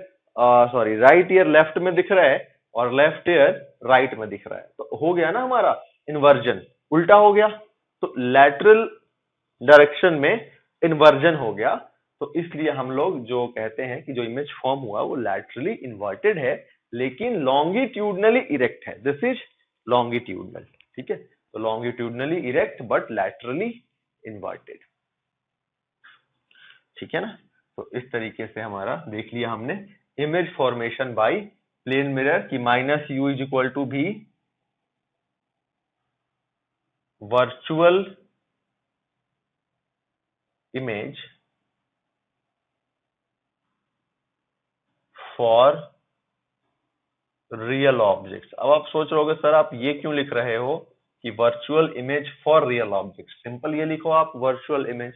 sorry right year left में दिख रहा है और लेफ्ट ईयर राइट में दिख रहा है, तो हो गया ना हमारा इन्वर्जन, उल्टा हो गया। तो लैटरल डायरेक्शन में इन्वर्जन हो गया, तो इसलिए हम लोग जो कहते हैं कि जो इमेज फॉर्म हुआ वो लैटरली इन्वर्टेड है लेकिन लॉन्गिट्यूडनली इरेक्ट है। दिस इज लॉन्गिट्यूडनल, ठीक है। तो longitudinally erect but laterally inverted, ठीक है ना। तो इस तरीके से हमारा देख लिया हमने image formation by plane mirror की minus u is equal to भी virtual image for real objects. अब आप सोच रहे होगे सर आप ये क्यों लिख रहे हो कि virtual image for real objects, simple ये लिखो आप वर्चुअल इमेज।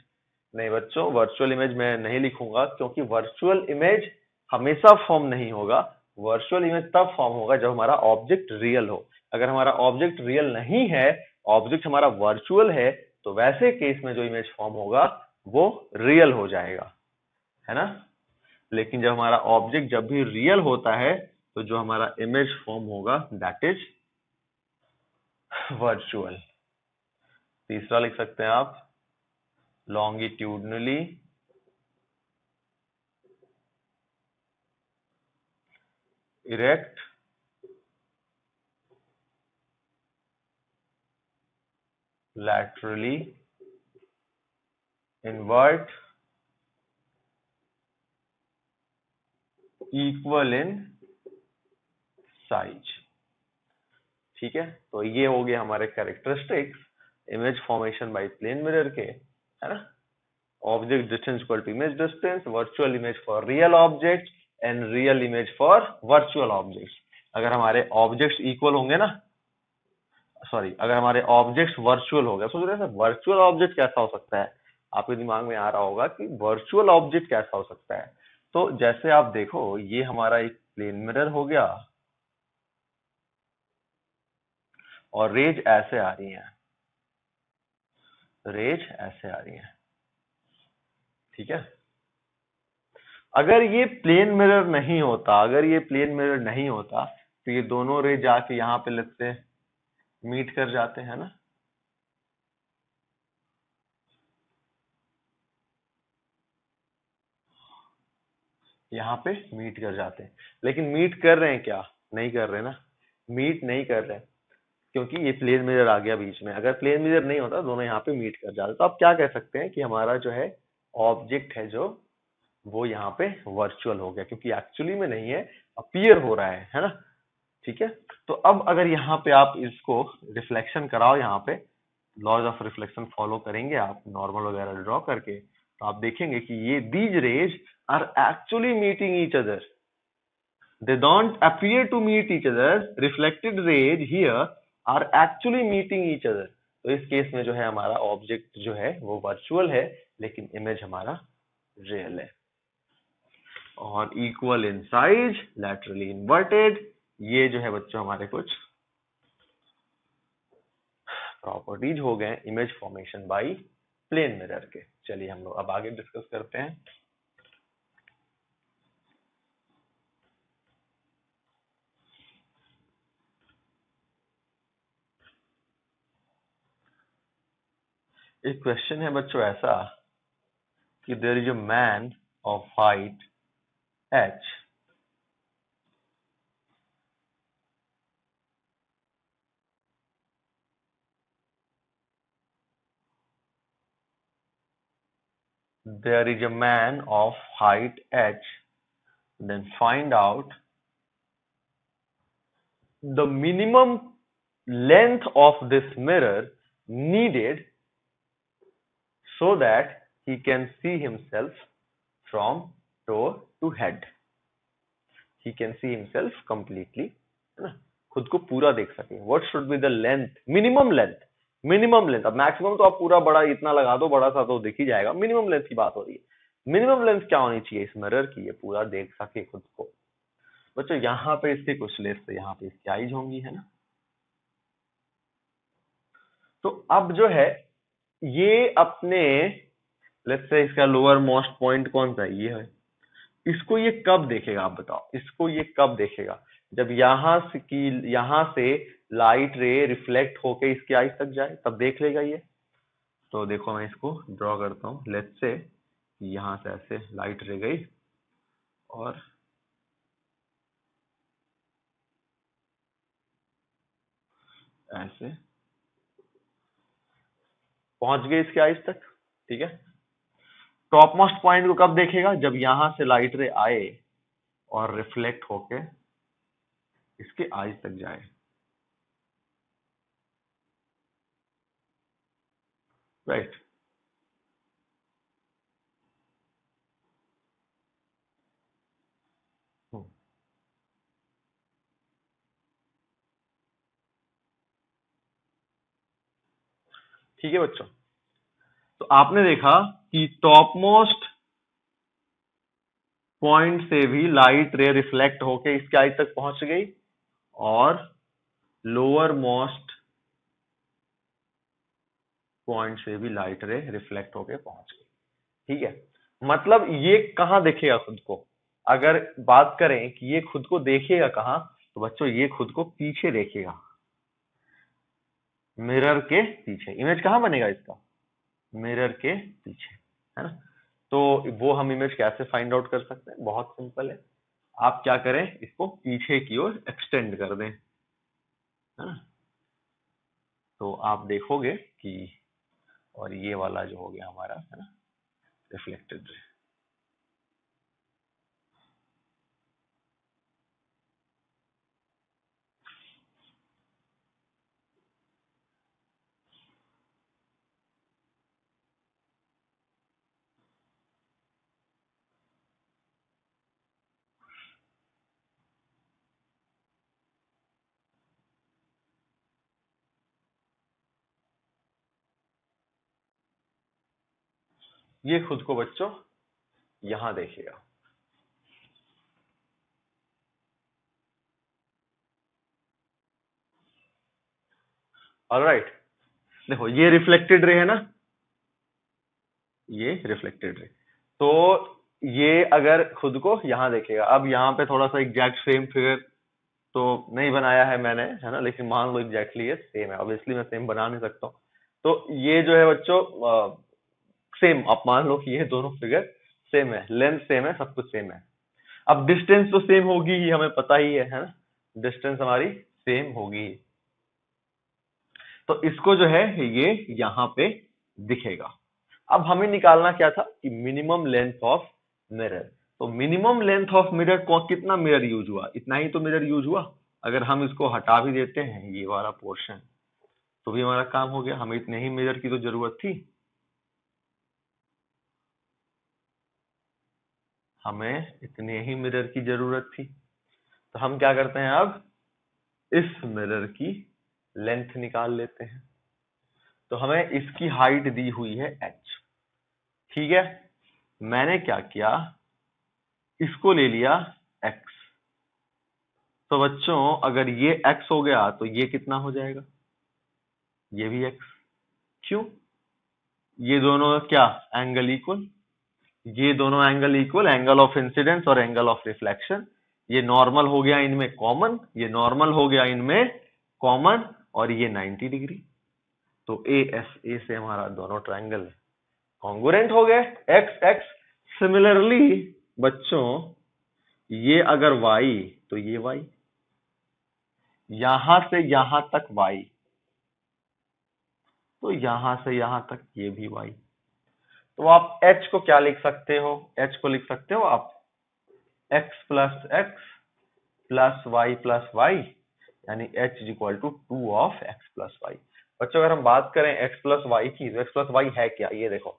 नहीं बच्चों, वर्चुअल इमेज मैं नहीं लिखूंगा, क्योंकि वर्चुअल इमेज हमेशा फॉर्म नहीं होगा, वर्चुअल इमेज तब फॉर्म होगा जब हमारा ऑब्जेक्ट रियल हो। अगर हमारा ऑब्जेक्ट रियल नहीं है, ऑब्जेक्ट हमारा वर्चुअल है, तो वैसे केस में जो इमेज फॉर्म होगा वो रियल हो जाएगा, है ना। लेकिन जब हमारा ऑब्जेक्ट जब भी रियल होता है तो जो हमारा इमेज फॉर्म होगा दैट इज वर्चुअल। तीसरा लिख सकते हैं आप, longitudinally erect laterally invert equal in size। ठीक है, तो ये हो गए हमारे characteristics image formation by plane mirror के, है ना। Object distance equal to image distance, virtual image for real object and real image for virtual object. अगर हमारे ऑब्जेक्ट्स इक्वल होंगे ना, सॉरी, अगर हमारे ऑब्जेक्ट्स वर्चुअल हो गए, सोच रहे हैं वर्चुअल ऑब्जेक्ट कैसा हो सकता है, आपके दिमाग में आ रहा होगा कि वर्चुअल ऑब्जेक्ट कैसा हो सकता है। तो जैसे आप देखो, ये हमारा एक प्लेन मिरर हो गया और रेज ऐसे आ रही हैं, रेज ऐसे आ रही हैं, ठीक है। अगर ये प्लेन मिरर नहीं होता, अगर ये प्लेन मिरर नहीं होता तो ये दोनों रेज आके यहाँ पे लगते मीट कर जाते हैं ना, यहाँ पे मीट कर जाते हैं। लेकिन मीट कर रहे हैं क्या, नहीं कर रहे ना, मीट नहीं कर रहे, क्योंकि ये प्लेन मिरर आ गया बीच में। अगर प्लेन मिरर नहीं होता दोनों यहाँ पे मीट कर जाते, तो आप क्या कह सकते हैं कि हमारा जो है ऑब्जेक्ट है जो वो यहाँ पे वर्चुअल हो गया, क्योंकि एक्चुअली में नहीं है, अपीयर हो रहा है ना। ठीक है, तो अब अगर यहाँ पे आप इसको रिफ्लेक्शन कराओ, यहाँ पे लॉज ऑफ रिफ्लेक्शन फॉलो करेंगे आप नॉर्मल वगैरह ड्रॉ करके, तो आप देखेंगे कि ये these rays are actually meeting each other, they don't appear to meet each other, reflected rays here are actually meeting each other। तो इस केस में जो है हमारा ऑब्जेक्ट जो है वो वर्चुअल है, लेकिन इमेज हमारा रियल है। और equal in size, laterally inverted, ये जो है बच्चों हमारे कुछ प्रॉपर्टीज हो गए image formation by plane mirror के। चलिए हम लोग अब आगे डिस्कस करते हैं। एक क्वेश्चन है बच्चों ऐसा कि there is a man of height h, there is a man of height h, then find out the minimum length of this mirror needed so that he can see himself from toe to head, he can see himself completely, है ना, खुद को पूरा देख सके। what should be the length, minimum length, minimum length. अब maximum तो आप पूरा बड़ा इतना लगा दो, बड़ा सा तो दिख ही जाएगा, मिनिमम लेंथ की बात हो रही है। मिनिमम लेंथ क्या होनी चाहिए इस मिरर की, ये पूरा देख सके खुद को। बच्चों यहाँ पे इसके कुछ लेस से यहाँ पे इसकी आइज होंगी, है ना। तो अब जो है ये अपने, लेट्स से इसका लोअर मोस्ट पॉइंट कौन सा है, ये है। इसको ये कब देखेगा आप बताओ, इसको ये कब देखेगा, जब यहाँ से लाइट रे रिफ्लेक्ट होके इसकी आइज तक जाए, तब देख लेगा ये। तो देखो मैं इसको ड्रॉ करता हूँ, लेट्स से यहाँ से ऐसे लाइट रे गई और ऐसे पहुंच गए इसके आइज तक, ठीक है। टॉप मोस्ट पॉइंट को कब देखेगा, जब यहां से लाइट रे आए और रिफ्लेक्ट होके इसके आइज तक जाए, राइट। ठीक है बच्चों, तो आपने देखा कि टॉप मोस्ट पॉइंट से भी लाइट रे रिफ्लेक्ट होके इसके आई तक पहुंच गई और लोअर मोस्ट पॉइंट से भी लाइट रे रिफ्लेक्ट होके पहुंच गई। ठीक है, मतलब ये कहाँ देखेगा खुद को? अगर बात करें कि ये खुद को देखेगा कहाँ, तो बच्चों ये खुद को पीछे देखेगा, मिरर के पीछे। इमेज कहाँ बनेगा इसका? मिरर के पीछे, है ना। तो वो हम इमेज कैसे फाइंड आउट कर सकते हैं? बहुत सिंपल है, आप क्या करें, इसको पीछे की ओर एक्सटेंड कर दें, है ना। तो आप देखोगे कि, और ये वाला जो हो गया हमारा, है ना, रिफ्लेक्टेड रे। ये खुद को बच्चों यहां देखेगा। ऑलराइट, देखो ये रिफ्लेक्टेड रे है ना, ये रिफ्लेक्टेड रे। तो ये अगर खुद को यहां देखेगा, अब यहाँ पे थोड़ा सा एग्जैक्ट सेम फिगर तो नहीं बनाया है मैंने, है ना, लेकिन मान लो एग्जैक्टली ये सेम है। ऑब्वियसली मैं सेम बना नहीं सकता हूँ, तो ये जो है बच्चों सेम, आप मान लो कि ये दोनों फिगर सेम है, लेंथ सेम है, सब कुछ सेम है। अब डिस्टेंस तो सेम होगी ही, हमें पता ही है ना, डिस्टेंस हमारी सेम होगी। तो इसको जो है ये यहाँ पे दिखेगा। अब हमें निकालना क्या था कि मिनिमम लेंथ ऑफ मिरर। तो मिनिमम लेंथ ऑफ मिरर को कितना मिरर यूज हुआ? इतना ही तो मिरर यूज हुआ। अगर हम इसको हटा भी देते हैं ये वाला पोर्शन, तो भी हमारा काम हो गया, हमें इतने ही मिरर की तो जरूरत थी। हमें इतने ही मिरर की जरूरत थी। तो हम क्या करते हैं, अब इस मिरर की लेंथ निकाल लेते हैं। तो हमें इसकी हाइट दी हुई है h, ठीक है। मैंने क्या किया, इसको ले लिया x। तो बच्चों अगर ये x हो गया तो ये कितना हो जाएगा? ये भी x। क्यों? ये दोनों क्या एंगल इक्वल, ये दोनों angle equal, angle of incidence और एंगल ऑफ रिफ्लेक्शन। ये नॉर्मल हो गया इनमें कॉमन, ये नॉर्मल हो गया इनमें कॉमन, और ये 90 डिग्री। तो ए एस ए से हमारा दोनों ट्रायंगल कॉन्ग्रुएंट हो गए, एक्स एक्स। सिमिलरली बच्चों ये अगर y तो ये y, यहां से यहां तक y, तो यहां से यहां तक ये भी y। तो आप h को क्या लिख सकते हो? h को लिख सकते हो आप x plus x plus y plus y, यानी h is equal to 2 of x plus y. बच्चों अगर हम बात करें x प्लस वाई की, तो x प्लस वाई है क्या? ये देखो,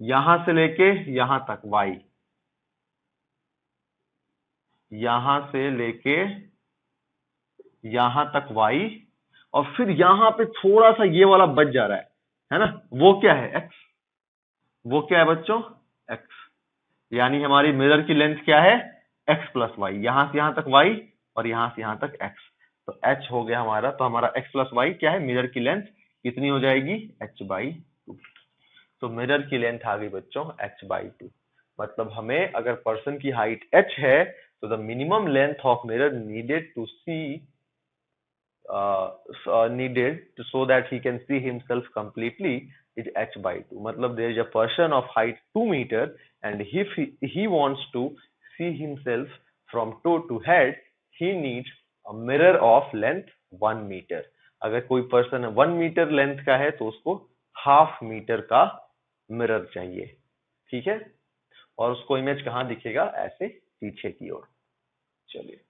यहां से लेके यहां तक y, यहां से लेके यहां तक y, और फिर यहां पे थोड़ा सा ये वाला बच जा रहा है ना, वो क्या है? x। वो क्या है बच्चों? x। यानी हमारी मिरर की लेंथ क्या है? x प्लस वाई, यहां से यहां तक y और यहां से यहां तक x। तो h हो गया हमारा, तो हमारा x प्लस वाई क्या है? मिरर की लेंथ कितनी हो जाएगी? h by 2। तो मिरर की लेंथ आ गई बच्चों h बाई 2। मतलब हमें अगर पर्सन की हाइट h है, तो the minimum length of mirror needed to see needed so that he can see himself completely is h by 2. मतलब there is a person of height 2 meter and if he wants to see himself from toe to head, he needs a mirror of length 1 meter. अगर कोई person 1 metre length का है तो उसको half metre का mirror चाहिए, ठीक है। और उसको इमेज कहाँ दिखेगा? ऐसे पीछे की ओर। चलिए,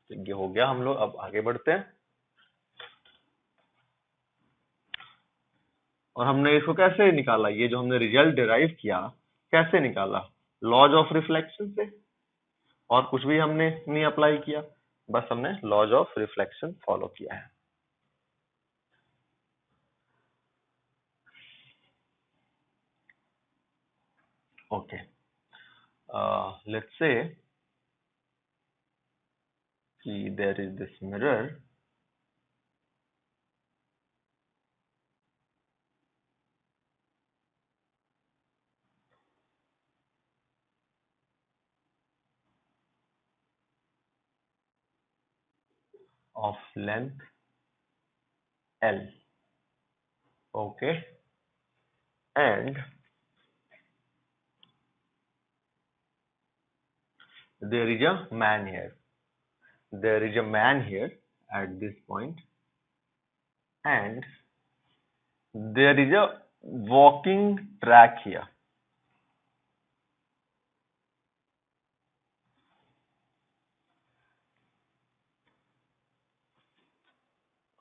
तो ये हो गया, हम लोग अब आगे बढ़ते हैं। और हमने इसको कैसे निकाला? ये जो हमने रिजल्ट डिराइव किया, कैसे निकाला? लॉज ऑफ रिफ्लेक्शन से। और कुछ भी हमने नहीं अप्लाई किया, बस हमने लॉज ऑफ रिफ्लेक्शन फॉलो किया है। Okay, let's say there is this mirror of length L, okay, and there is a man here. There is a man here at this point, and there is a walking track here.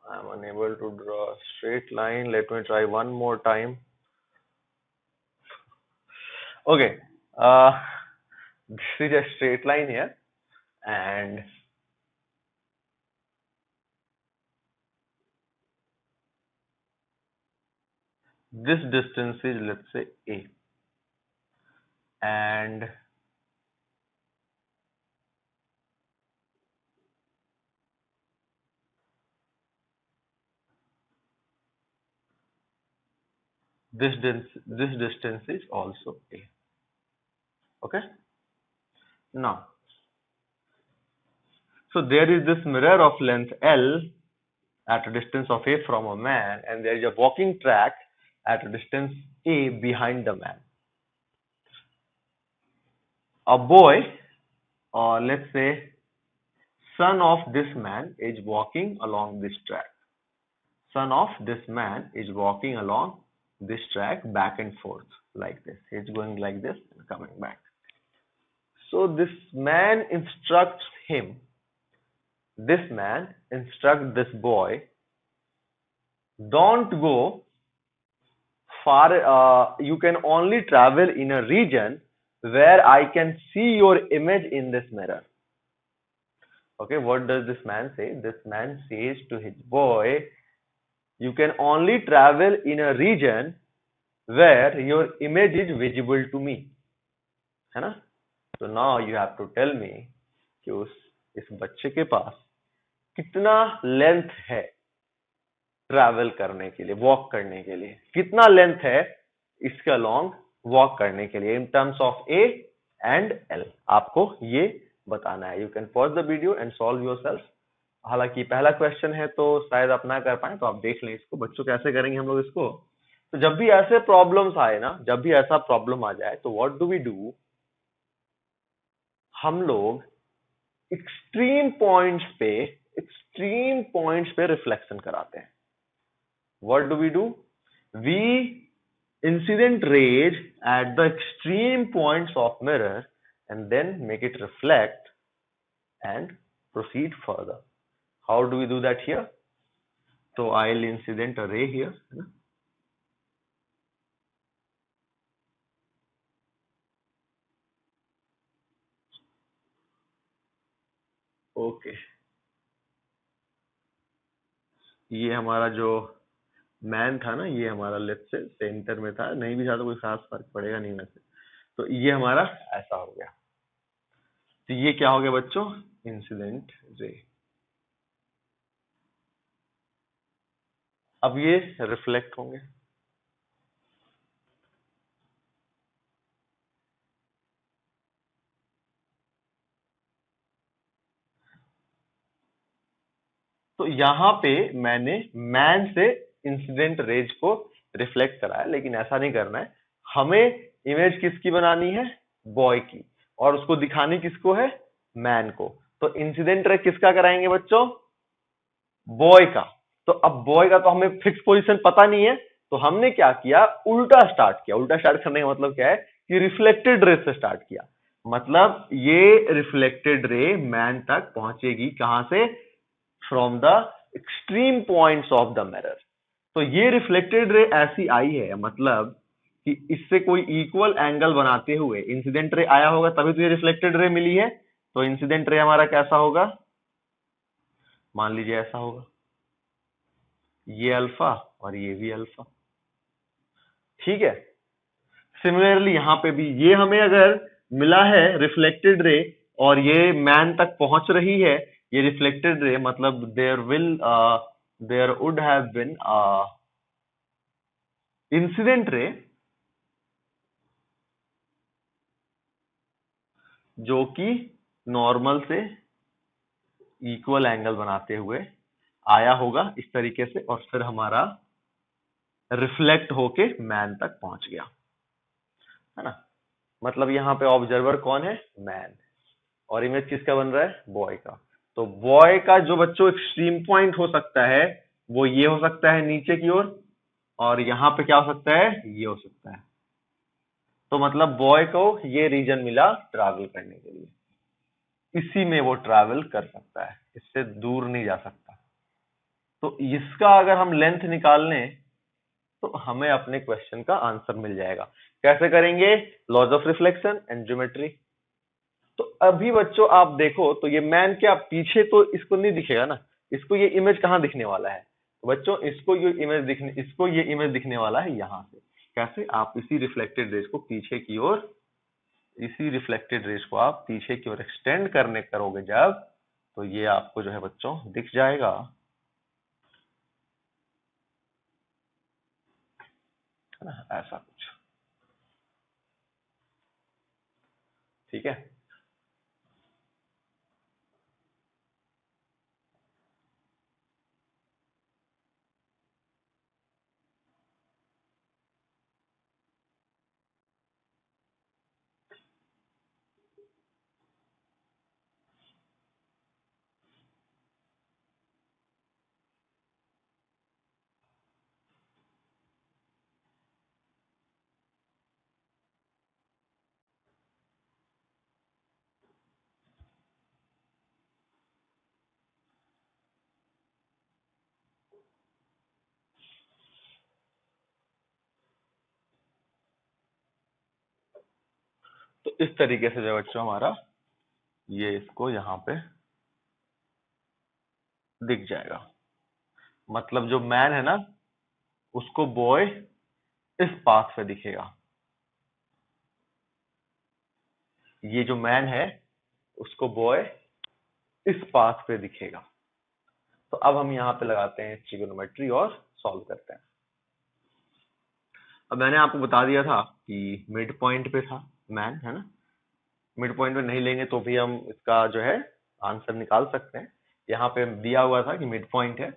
I'm unable to draw a straight line. Let me try one more time. Okay, this is a straight line here, and this distance is, let's say, A, and this distance is also A. Okay. Now, so there is this mirror of length L at a distance of A from a man, and there is a walking track at a distance A behind the man. A boy, or let's say son of this man, is walking along this track. Son of this man is walking along this track back and forth like this. He's going like this and coming back. So this man instructs him. This man instructs this boy, don't go far. You can only travel in a region where I can see your image in this mirror. Okay, what does this man say? This man says to his boy, you can only travel in a region where your image is visible to me, है ना? So now you have to tell me कि इस बच्चे के पास कितना length है travel करने के लिए, वॉक करने के लिए, कितना लेंथ है इसके अलोंग वॉक करने के लिए in terms of A and L, आपको ये बताना है. You can pause the video and solve yourself. हालांकि पहला क्वेश्चन है तो शायद आप ना कर पाए, तो आप देख लें इसको. बच्चों कैसे करेंगे हम लोग इसको? तो जब भी ऐसे प्रॉब्लम्स आए ना, जब भी ऐसा प्रॉब्लम आ जाए, तो व्हाट डू वी डू, हम लोग एक्सट्रीम पॉइंट्स पे रिफ्लेक्शन कराते हैं. What do? We incident rays at the extreme points of mirror and then make it reflect and proceed further. How do we do that here? So I'll incident a ray here. Okay. ये हमारा जो man था ना, ये हमारा left से centre में था, नहीं भी था तो कोई खास फर्क पड़ेगा नहीं वैसे. तो ये हमारा ऐसा हो गया. तो ये क्या हो गया बच्चों? Incident ray. अब ये रिफ्लेक्ट होंगे. तो यहाँ पे मैंने मैन से इंसिडेंट रेज को रिफ्लेक्ट कराया, लेकिन ऐसा नहीं करना है. हमें इमेज किसकी बनानी है? बॉय की. और उसको दिखानी किसको है? मैन को. तो इंसिडेंट रे किसका कराएंगे बच्चों? बॉय का. तो अब बॉय का तो हमें फिक्स पोजीशन पता नहीं है, तो हमने क्या किया? उल्टा स्टार्ट किया. उल्टा स्टार्ट करने का मतलब क्या है कि रिफ्लेक्टेड रे से स्टार्ट किया. मतलब ये रिफ्लेक्टेड रे मैन तक पहुंचेगी कहां से? From the extreme points of the mirror. तो ये रिफ्लेक्टेड रे ऐसी आई है, मतलब कि इससे कोई इक्वल एंगल बनाते हुए इंसिडेंट रे आया होगा, तभी तो ये रिफ्लेक्टेड रे मिली है. तो इंसिडेंट रे हमारा कैसा होगा? मान लीजिए ऐसा होगा, ये अल्फा और ये भी अल्फा. ठीक है. सिमिलरली यहां पे भी ये हमें अगर मिला है रिफ्लेक्टेड रे और ये मैन तक पहुंच रही है, ये रिफ्लेक्टेड रे मतलब there would have been incident ray जो कि नॉर्मल से इक्वल एंगल बनाते हुए आया होगा इस तरीके से, और फिर हमारा रिफ्लेक्ट होके मैन तक पहुंच गया, है ना। मतलब यहाँ पे ऑब्जर्वर कौन है? मैन। और इमेज किसका बन रहा है? बॉय का। तो बॉय का जो बच्चों एक्सट्रीम पॉइंट हो सकता है वो ये हो सकता है नीचे की ओर, और यहाँ पे क्या हो सकता है? ये हो सकता है। तो मतलब बॉय को ये रीजन मिला ट्रैवल करने के लिए, इसी में वो ट्रैवल कर सकता है, इससे दूर नहीं जा सकता। तो इसका अगर हम लेंथ निकाल लें तो हमें अपने क्वेश्चन का आंसर मिल जाएगा। कैसे करेंगे? Laws of reflection and geometry. तो अभी बच्चों आप देखो तो ये मैन क्या पीछे तो इसको नहीं दिखेगा ना, इसको ये इमेज कहाँ दिखने वाला है? तो बच्चों इसको ये इमेज दिखने वाला है यहाँ से। कैसे? आप इसी रिफ्लेक्टेड रेज को पीछे की ओर, इसी रिफ्लेक्टेड रेज को आप पीछे की ओर एक्सटेंड करने करोगे जब, तो ये आपको जो है बच्चों दिख जाएगा, है ना, ऐसा कुछ। ठीक है। तो इस तरीके से जो है बच्चों हमारा ये इसको यहाँ पे दिख जाएगा। मतलब जो मैन है ना उसको बॉय इस पाथ पे दिखेगा, ये जो मैन है उसको बॉय इस पाथ पे दिखेगा। तो अब हम यहाँ पे लगाते हैं ट्रिगोनोमेट्री और सॉल्व करते हैं। अब मैंने आपको बता दिया था कि मिड पॉइंट पे था मैन, है ना। मिड पॉइंट पे नहीं लेंगे तो भी हम इसका जो है आंसर निकाल सकते हैं। यहाँ पे दिया हुआ था कि मिड पॉइंट है,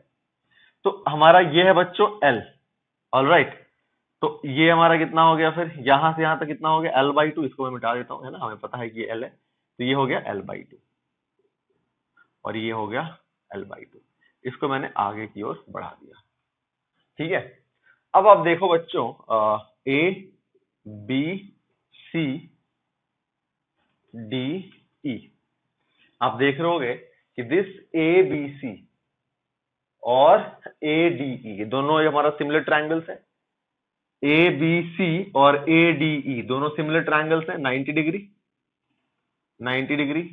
तो हमारा ये है बच्चों एल। ऑल राइट, तो ये हमारा कितना हो गया? फिर यहाँ से यहाँ तक कितना हो गया? L/2। इसको मैं मिटा देता हूँ, है ना, हमें पता है कि ये L है, तो ये हो गया L/2 और ये हो गया L/2। इसको मैंने आगे की ओर बढ़ा दिया। ठीक है। अब आप देखो बच्चों, A B C D E, आप देख रहे होगे कि दिस ABC और ADE दोनों ये हमारा सिमिलर ट्रायंगल्स है। ABC और ADE दोनों सिमिलर ट्रायंगल्स हैं, 90 डिग्री 90 डिग्री।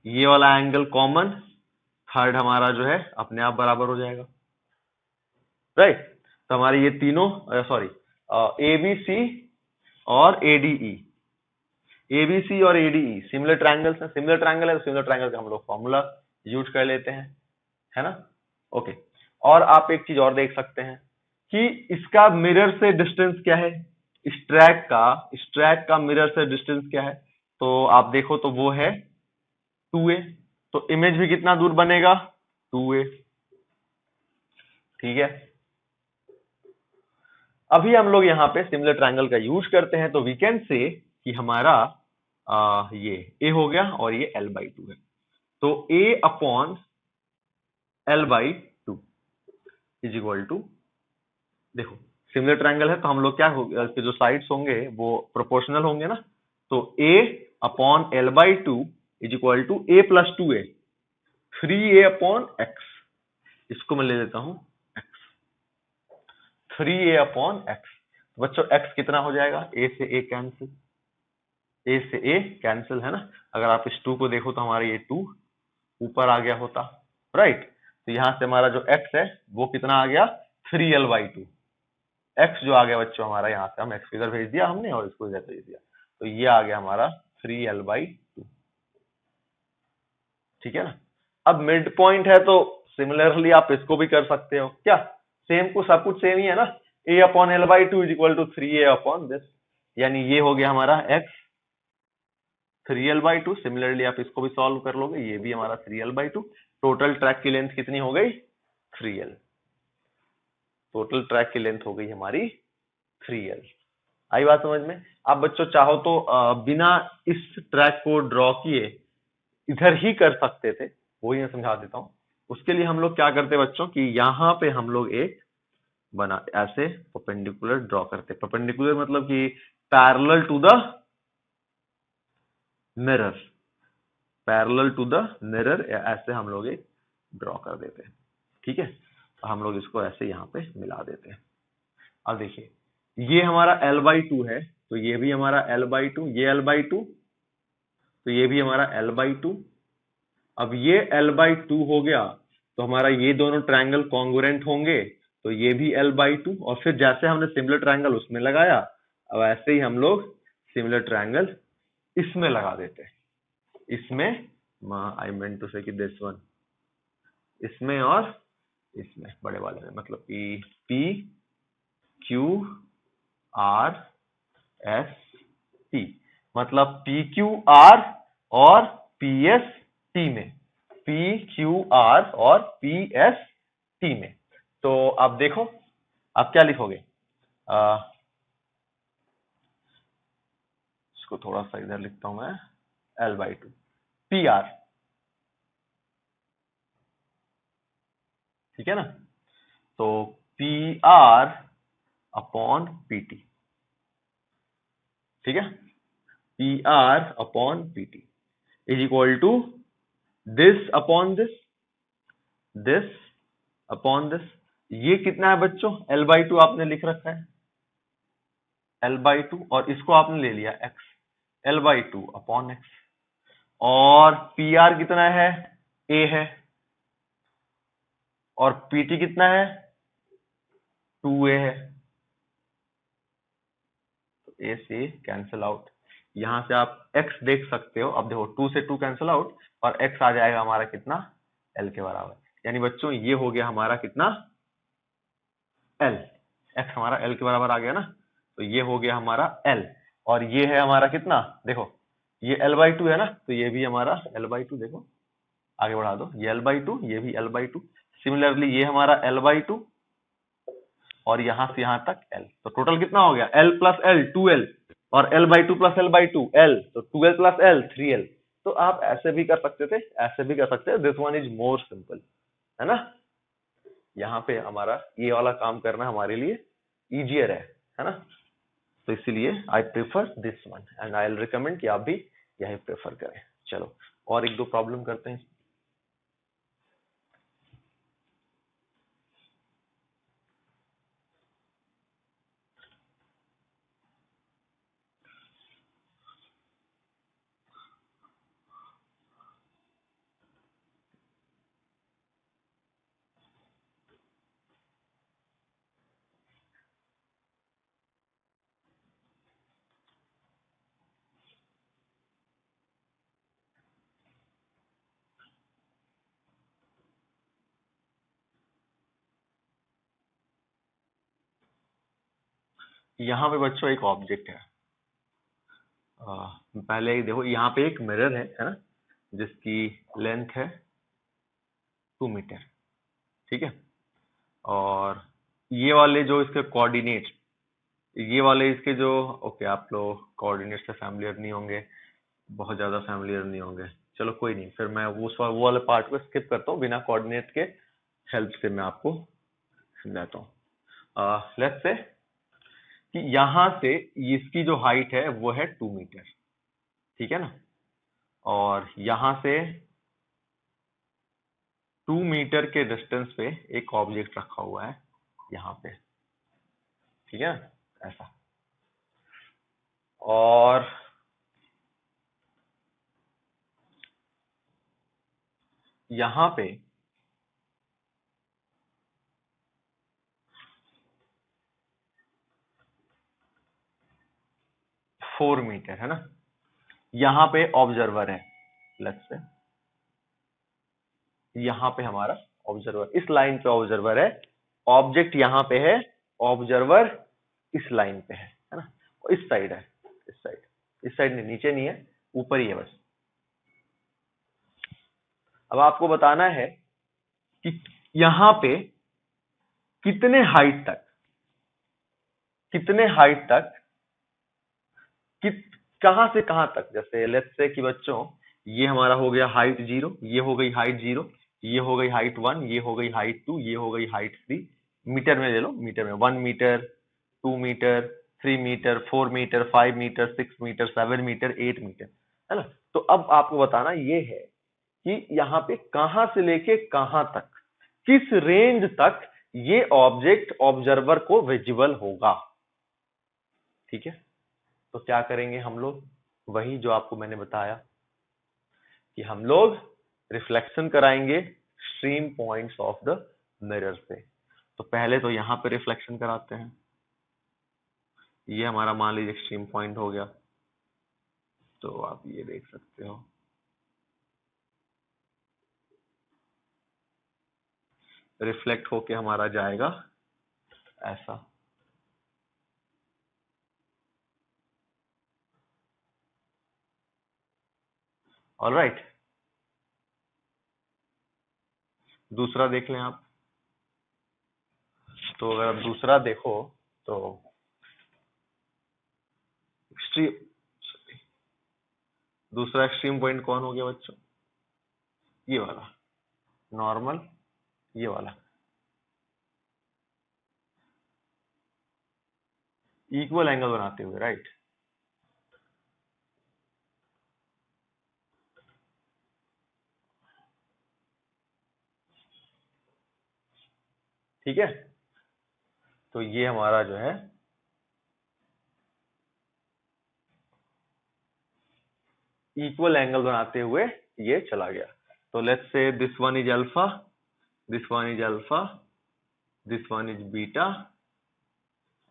ये वाला एंगल कॉमन, थर्ड हमारा जो है अपने आप बराबर हो जाएगा, राइट। तो हमारे ये तीनों सॉरी ABC और ADE, ABC और ADE सिमिलर ट्रायंगल्स हैं। सिमिलर ट्रायंगल है तो सिमिलर ट्रायंगल का हम लोग फॉर्मूला यूज कर लेते हैं, है ना। ओके। और आप एक चीज और देख सकते हैं कि इसका मिरर से डिस्टेंस क्या है, स्ट्रैक का मिरर से डिस्टेंस क्या है? तो आप देखो तो वो है 2a। तो इमेज भी कितना दूर बनेगा? 2a। ठीक है। अभी हम लोग यहाँ पे सिमिलर ट्रायंगल का यूज करते हैं, तो वी कैन से कि हमारा ये a हो गया और ये L/2 है। तो a upon L/2 is equal to, देखो सिमिलर ट्रायंगल है तो हम लोग क्या होगा, इसके जो साइड्स होंगे वो प्रोपोर्शनल होंगे ना। तो a upon L/2 is equal to a plus 2a, 3a upon x। इसको मैं ले लेता हूं x, 3a अपॉन x। तो बच्चों x कितना हो जाएगा? a से a कैंसिल, a से a कैंसिल, है ना। अगर आप इस 2 को देखो तो हमारा ये 2 ऊपर आ गया होता, राइट। तो यहां से हमारा जो x है वो कितना आ गया? 3L/2। x जो आ गया बच्चों हमारा, यहाँ से हम x इधर भेज दिया हमने और इसको इधर भेज दिया, तो ये आ गया हमारा 3L/2। ठीक है ना। अब मिड पॉइंट है तो सिमिलरली आप इसको भी कर सकते हो क्या, सेम को सब कुछ सेम ही है ना, A/L/2 is equal to 3A/this, यानी ये हो गया हमारा x 3L/2। सिमिलरली आप इसको भी सॉल्व कर लोगे, ये भी हमारा 3L/2। टोटल ट्रैक की लेंथ कितनी हो गई 3L, टोटल ट्रैक की लेंथ हो गई हमारी 3L। आई बात समझ में। आप बच्चों चाहो तो बिना इस ट्रैक को ड्रॉ किए इधर ही कर सकते थे, वही मैं समझा देता हूं। उसके लिए हम लोग क्या करते बच्चों कि यहाँ पे हम लोग एक बना ऐसे परपेंडिकुलर ड्रॉ करते। परपेंडिकुलर मतलब कि parallel to the mirror, parallel to the mirror ऐसे हम लोग एक ड्रॉ कर देते हैं। ठीक है, तो हम लोग इसको ऐसे यहाँ पे मिला देते हैं। अब देखिए ये हमारा L/2 है, तो ये भी हमारा L/2, ये L/2, तो ये भी हमारा L/2। अब ये L/2 हो गया तो हमारा ये दोनों ट्रायंगल कॉन्ग्रुएंट होंगे, तो ये भी L/2। और फिर जैसे हमने सिमिलर ट्रायंगल उसमें लगाया, अब ऐसे ही हम लोग सिमिलर ट्रायंगल इसमें लगा देते हैं। इसमें आई मेंट टू से कि दिस वन, इसमें और इसमें बड़े वाले में, मतलब कि PQRST, मतलब PQR और PST में, PQR और PST में। तो आप देखो आप क्या लिखोगे, इसको थोड़ा सा इधर लिखता हूं मैं, L/2 PR, ठीक है ना। तो PR अपॉन PT, ठीक है, PR upon PT is equal to this upon this, this upon this. ये कितना है बच्चों L/2 आपने लिख रखा है L/2, और इसको आपने ले लिया x, L/2 अपॉन x। और PR कितना है A है, और PT कितना है 2A है, तो A से कैंसिल आउट। यहां से आप x देख सकते हो, अब देखो 2 से 2 कैंसिल आउट और x आ जाएगा हमारा कितना L के बराबर। यानी बच्चों ये हो गया हमारा कितना L, x हमारा L के बराबर आ गया ना, तो ये हो गया हमारा L। और ये है हमारा कितना, देखो ये L/2 है ना, तो ये भी हमारा L/2, देखो आगे बढ़ा दो, ये L/2, ये भी L/2। सिमिलरली ये हमारा L/2 और यहां से यहां तक L, तो टोटल कितना हो गया L प्लस L 2L, और L/2 प्लस L/2 L, तो 2L प्लस L 3L। तो आप ऐसे भी कर सकते थे, ऐसे भी कर सकते हैं, this one is more simple, है ना। यहाँ पे हमारा ये वाला काम करना हमारे लिए इजियर है ना। तो इसीलिए I prefer this one and I will recommend कि आप भी यही प्रेफर करें। चलो और एक दो प्रॉब्लम करते हैं। यहाँ पे बच्चों एक ऑब्जेक्ट है, पहले ही देखो यहाँ पे एक मिरर है ना, जिसकी लेंथ है 2 मीटर, ठीक है। और ये वाले जो इसके कोऑर्डिनेट, ये वाले इसके जो, ओके आप लोग कोऑर्डिनेट से फैमिलियर नहीं होंगे, बहुत ज्यादा फैमिलियर नहीं होंगे, चलो कोई नहीं, फिर मैं वो वाले पार्ट को स्किप करता हूँ, बिना कोऑर्डिनेट के हेल्प से मैं आपको समझाता हूँ। लेट्स से कि यहां से इसकी जो हाइट है वो है 2 मीटर, ठीक है ना, और यहां से 2 मीटर के डिस्टेंस पे एक ऑब्जेक्ट रखा हुआ है यहाँ पे, ठीक है ऐसा। और यहाँ पे 4 मीटर है ना, यहां पे ऑब्जर्वर है, लेट्स से यहां पे हमारा ऑब्जर्वर, इस लाइन पे ऑब्जर्वर है, ऑब्जेक्ट यहां पे है, ऑब्जर्वर इस लाइन पे है ना, और इस साइड है, इस साइड नहीं, नीचे नहीं है, ऊपर ही है बस। अब आपको बताना है कि यहां पे कितने हाइट तक कित कहां से कहां तक, जैसे लेट्स से कि बच्चों ये हमारा हो गया हाइट 0, ये हो गई हाइट 0, ये हो गई हाइट 1, ये हो गई हाइट 2, ये हो गई हाइट 3, मीटर में ले लो, मीटर में 1 metre, 2 metre, 3 metre, 4 metre, 5 metre, 6 metre, 7 metre, 8 metre, है ना। तो अब आपको बताना ये है कि यहाँ पे कहां से लेके कहां तक, किस रेंज तक ये ऑब्जेक्ट ऑब्जर्वर को विजिबल होगा। ठीक है, तो क्या करेंगे हम लोग, वही जो आपको मैंने बताया कि हम लोग रिफ्लेक्शन कराएंगे stream points of the mirror से। तो पहले तो यहां पे रिफ्लेक्शन कराते हैं, ये हमारा मान लीजिए स्ट्रीम पॉइंट हो गया, तो आप ये देख सकते हो, रिफ्लेक्ट होके हमारा जाएगा ऐसा। ऑलराइट, दूसरा देख लें आप, तो अगर आप दूसरा देखो तो एक्सट्रीम, दूसरा एक्सट्रीम पॉइंट कौन हो गया बच्चों, ये वाला नॉर्मल, ये वाला इक्वल एंगल बनाते हुए, राइट। ठीक है, तो ये हमारा जो है इक्वल एंगल बनाते हुए ये चला गया। तो let's say this one is alpha, this one is alpha, this one is beta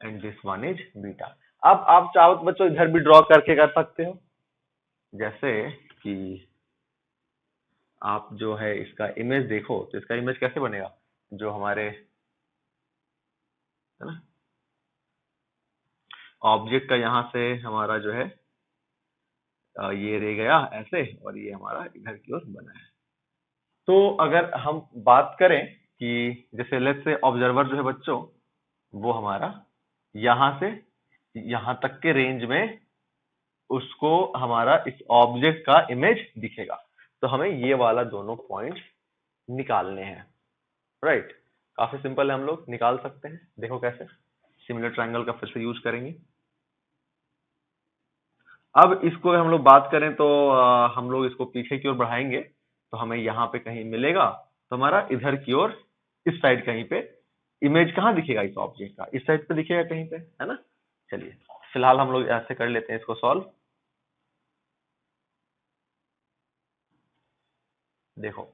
and this one is beta. अब आप चाहो तो बच्चों इधर भी ड्रॉ करके कर सकते हो, जैसे कि आप जो है इसका इमेज देखो, तो इसका इमेज कैसे बनेगा, जो हमारे है ना ऑब्जेक्ट का यहाँ से हमारा जो है ये रह गया ऐसे, और ये हमारा इधर की ओर बना है। तो अगर हम बात करें कि जैसे लेट्स से ऑब्जर्वर जो है बच्चों, वो हमारा यहां से यहां तक के रेंज में उसको हमारा इस ऑब्जेक्ट का इमेज दिखेगा। तो हमें ये वाला दोनों पॉइंट्स निकालने हैं, राइट। काफी सिंपल है, हम लोग निकाल सकते हैं, देखो कैसे, सिमिलर ट्रायंगल का फिर से यूज करेंगे। अब इसको हम लोग बात करें तो हम लोग इसको पीछे की ओर बढ़ाएंगे, तो हमें यहाँ पे कहीं मिलेगा, तो हमारा इधर की ओर इस साइड कहीं पे इमेज कहाँ दिखेगा इस ऑब्जेक्ट का, इस साइड पे दिखेगा कहीं पे, है ना। चलिए फिलहाल हम लोग ऐसे कर लेते हैं इसको सॉल्व। देखो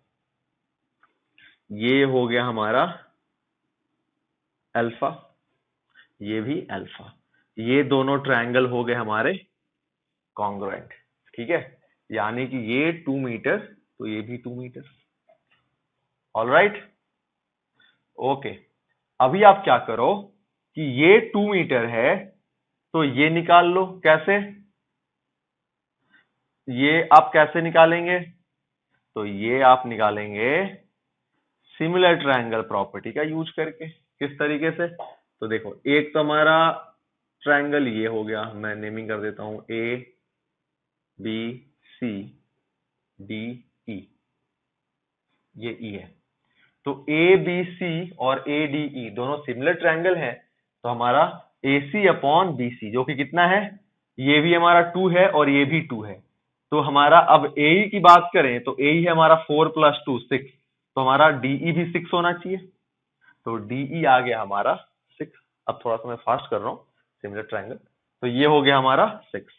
ये हो गया हमारा अल्फा, ये भी अल्फा, ये दोनों ट्रायंगल हो गए हमारे कॉन्ग्रुएंट। ठीक है, यानी कि ये 2 मीटर, तो ये भी 2 मीटर। Alright, okay. अभी आप क्या करो कि ये 2 मीटर है, तो ये निकाल लो, कैसे, ये आप कैसे निकालेंगे, तो ये आप निकालेंगे सिमिलर ट्रायंगल प्रॉपर्टी का यूज करके। किस तरीके से, तो देखो एक तो हमारा ट्रायंगल ये हो गया, मैं नेमिंग कर देता हूं A B C D E, ये ई है। तो ए बी सी और ए डी ई दोनों सिमिलर ट्रायंगल है, तो हमारा ए सी अपॉन बी सी जो कि कितना है, ये भी हमारा 2 है और ये भी 2 है। तो हमारा अब ए ई की बात करें तो ए ई है हमारा 4 + 2 6, तो हमारा डीई भी 6 होना चाहिए, तो डीई आ गया हमारा 6। अब थोड़ा सा मैं फास्ट कर रहा हूँ, सिमिलर ट्रायंगल, तो ये हो गया हमारा 6।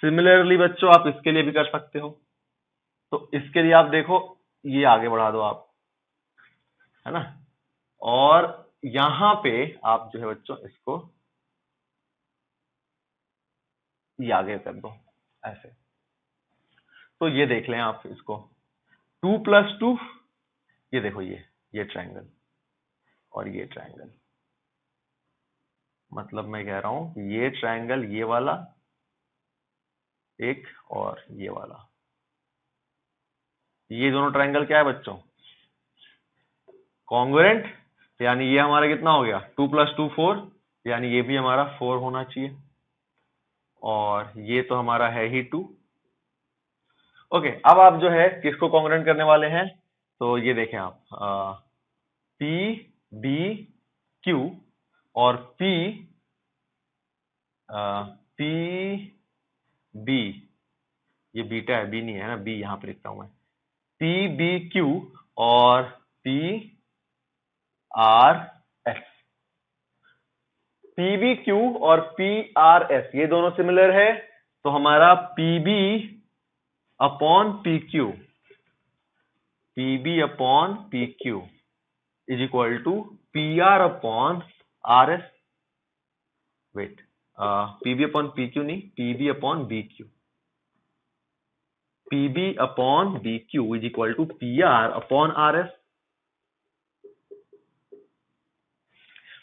सिमिलरली बच्चों आप इसके लिए भी कर सकते हो, तो इसके लिए आप देखो, ये आगे बढ़ा दो आप, है ना, और यहां पे आप जो है बच्चों इसको ये आगे कर दो ऐसे। तो ये देख लें आप इसको, 2+2, ये देखो ये ट्रायंगल और ये ट्रायंगल, मतलब मैं कह रहा हूं ये ट्रायंगल, ये वाला एक और ये वाला, ये दोनों ट्रायंगल क्या है बच्चों, कॉन्ग्रुएंट, यानी ये हमारा कितना हो गया 2+2 4, यानी ये भी हमारा 4 होना चाहिए, और ये तो हमारा है ही 2। ओके, अब आप जो है किसको कॉन्ग्रुएंट करने वाले हैं, तो ये देखें आप, पी बी क्यू और पी बी, ये बीटा है, बी नहीं है ना, बी यहाँ पे लिखता हूं मैं, पी बी क्यू और P R S, P B Q और पी आर एस ये दोनों सिमिलर है, तो हमारा P B upon P Q, P B upon P Q is equal to P R upon R S, wait, P B upon P Q नहीं, P B upon B Q, P B upon B Q is equal to P R upon R S.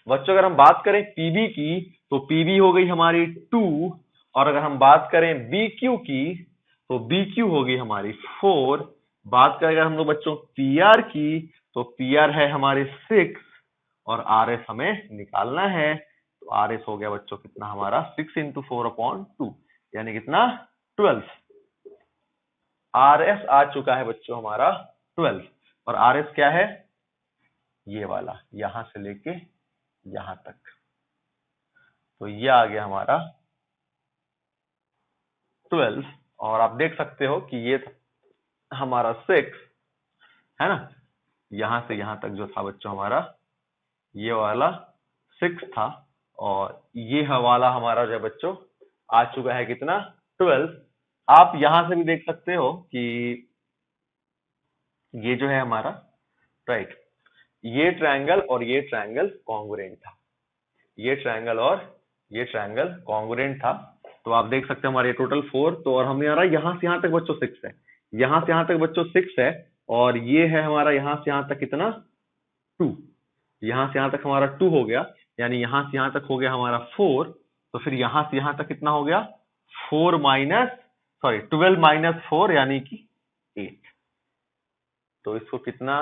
बच्चों अगर हम बात करें PB की, तो PB हो गई हमारी 2, और अगर हम बात करें बीक्यू की, तो बीक्यू होगी हमारी 4। बात करें अगर हम लोग बच्चों पीआर की, तो पीआर है हमारी 6, और आरएस हमें निकालना है, तो आरएस हो गया बच्चों कितना हमारा 6 × 4/2, यानी कितना 12। आरएस आ चुका है बच्चों हमारा 12, और आरएस क्या है, ये वाला, यहां से लेके यहां तक, तो ये आ गया हमारा 12, और आप देख सकते हो कि ये हमारा 6 है ना, यहां से यहां तक जो था बच्चों हमारा ये वाला 6 था, और ये हवाला हमारा जो बच्चों आ चुका है कितना 12। आप यहां से भी देख सकते हो कि ये जो है हमारा, राइट, ये ट्रायंगल और ये ट्रायंगल कॉन्ग्रुएंट था, ये ट्रायंगल और ये ट्रायंगल कॉन्ग्रुएंट था, तो आप देख सकते हैं हमारे टोटल 4, तो और हमें आ रहा है यहां से यहां तक बच्चों 6 है, यहां से यहां तक बच्चों 6 है, और ये है हमारा यहां से यहां तक कितना 2, यहां से यहां तक हमारा 2 हो गया, यानी यहां से यहां तक हो गया हमारा 4, तो फिर यहां से यहां तक कितना हो गया 4 माइनस, सॉरी 12 माइनस 4 यानी कि 8। तो इसको कितना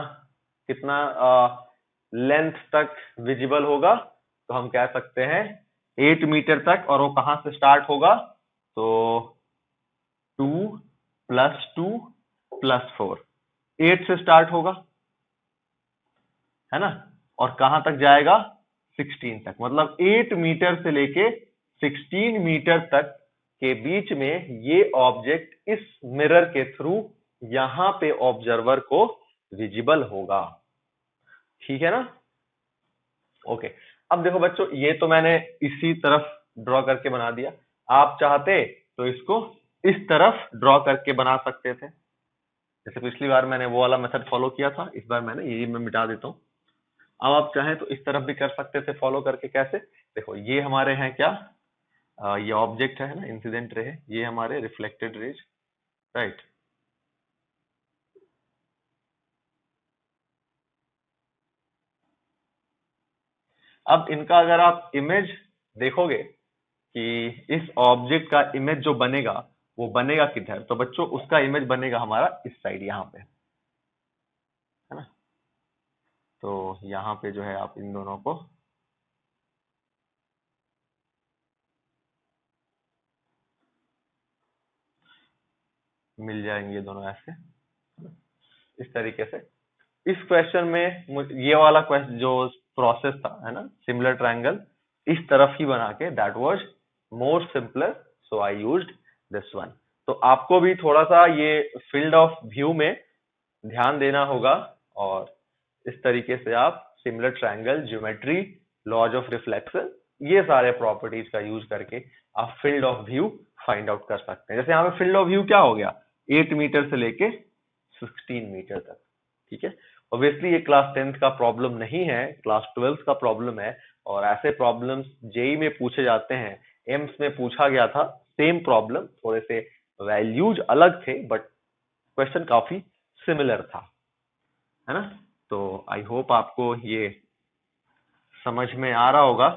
कितना लेंथ तक विजिबल होगा, तो हम कह सकते हैं 8 मीटर तक, और वो कहां से स्टार्ट होगा, तो 2 + 2 + 4, 8 से स्टार्ट होगा, है ना, और कहां तक जाएगा 16 तक, मतलब 8 मीटर से लेके 16 मीटर तक के बीच में ये ऑब्जेक्ट इस मिरर के थ्रू यहां पे ऑब्जर्वर को विजिबल होगा, ठीक है ना। ओके, अब देखो बच्चों, ये तो मैंने इसी तरफ ड्रॉ करके बना दिया, आप चाहते तो इसको इस तरफ ड्रॉ करके बना सकते थे, जैसे पिछली बार मैंने वो वाला मेथड फॉलो किया था, इस बार मैंने ये मैं मिटा देता हूँ। अब आप चाहें तो इस तरफ भी कर सकते थे फॉलो करके, कैसे, देखो ये हमारे हैं क्या, ये ऑब्जेक्ट है ना, इंसिडेंट रे है, ये हमारे रिफ्लेक्टेड रेज, राइट, अब इनका अगर आप इमेज देखोगे कि इस ऑब्जेक्ट का इमेज जो बनेगा वो बनेगा किधर, तो बच्चों उसका इमेज बनेगा हमारा इस साइड यहाँ पे, है ना, तो यहाँ पे जो है आप इन दोनों को मिल जाएंगे, दोनों ऐसे इस तरीके से। इस क्वेश्चन में ये वाला क्वेश्चन जो प्रोसेस था, है ना, सिमिलर ट्रायंगल इस तरफ ही बना के, that was more simpler, so I used this one. तो आपको भी थोड़ा सा ये फील्ड ऑफ व्यू में ध्यान देना होगा, और इस तरीके से आप similar triangle, geometry, laws of reflection, ये सारे प्रॉपर्टीज का यूज करके आप field of view find out कर सकते हैं। जैसे यहाँ पे फील्ड ऑफ व्यू क्या हो गया, 8 मीटर से लेके 16 मीटर तक, ठीक है। ऑब्वियसली ये क्लास 10th का प्रॉब्लम नहीं है, क्लास 12th का प्रॉब्लम है, और ऐसे प्रॉब्लम्स जेई में पूछे जाते हैं, एम्स में पूछा गया था सेम प्रॉब्लम, थोड़े से वैल्यूज अलग थे, बट क्वेश्चन काफी सिमिलर था, है ना। तो आई होप आपको ये समझ में आ रहा होगा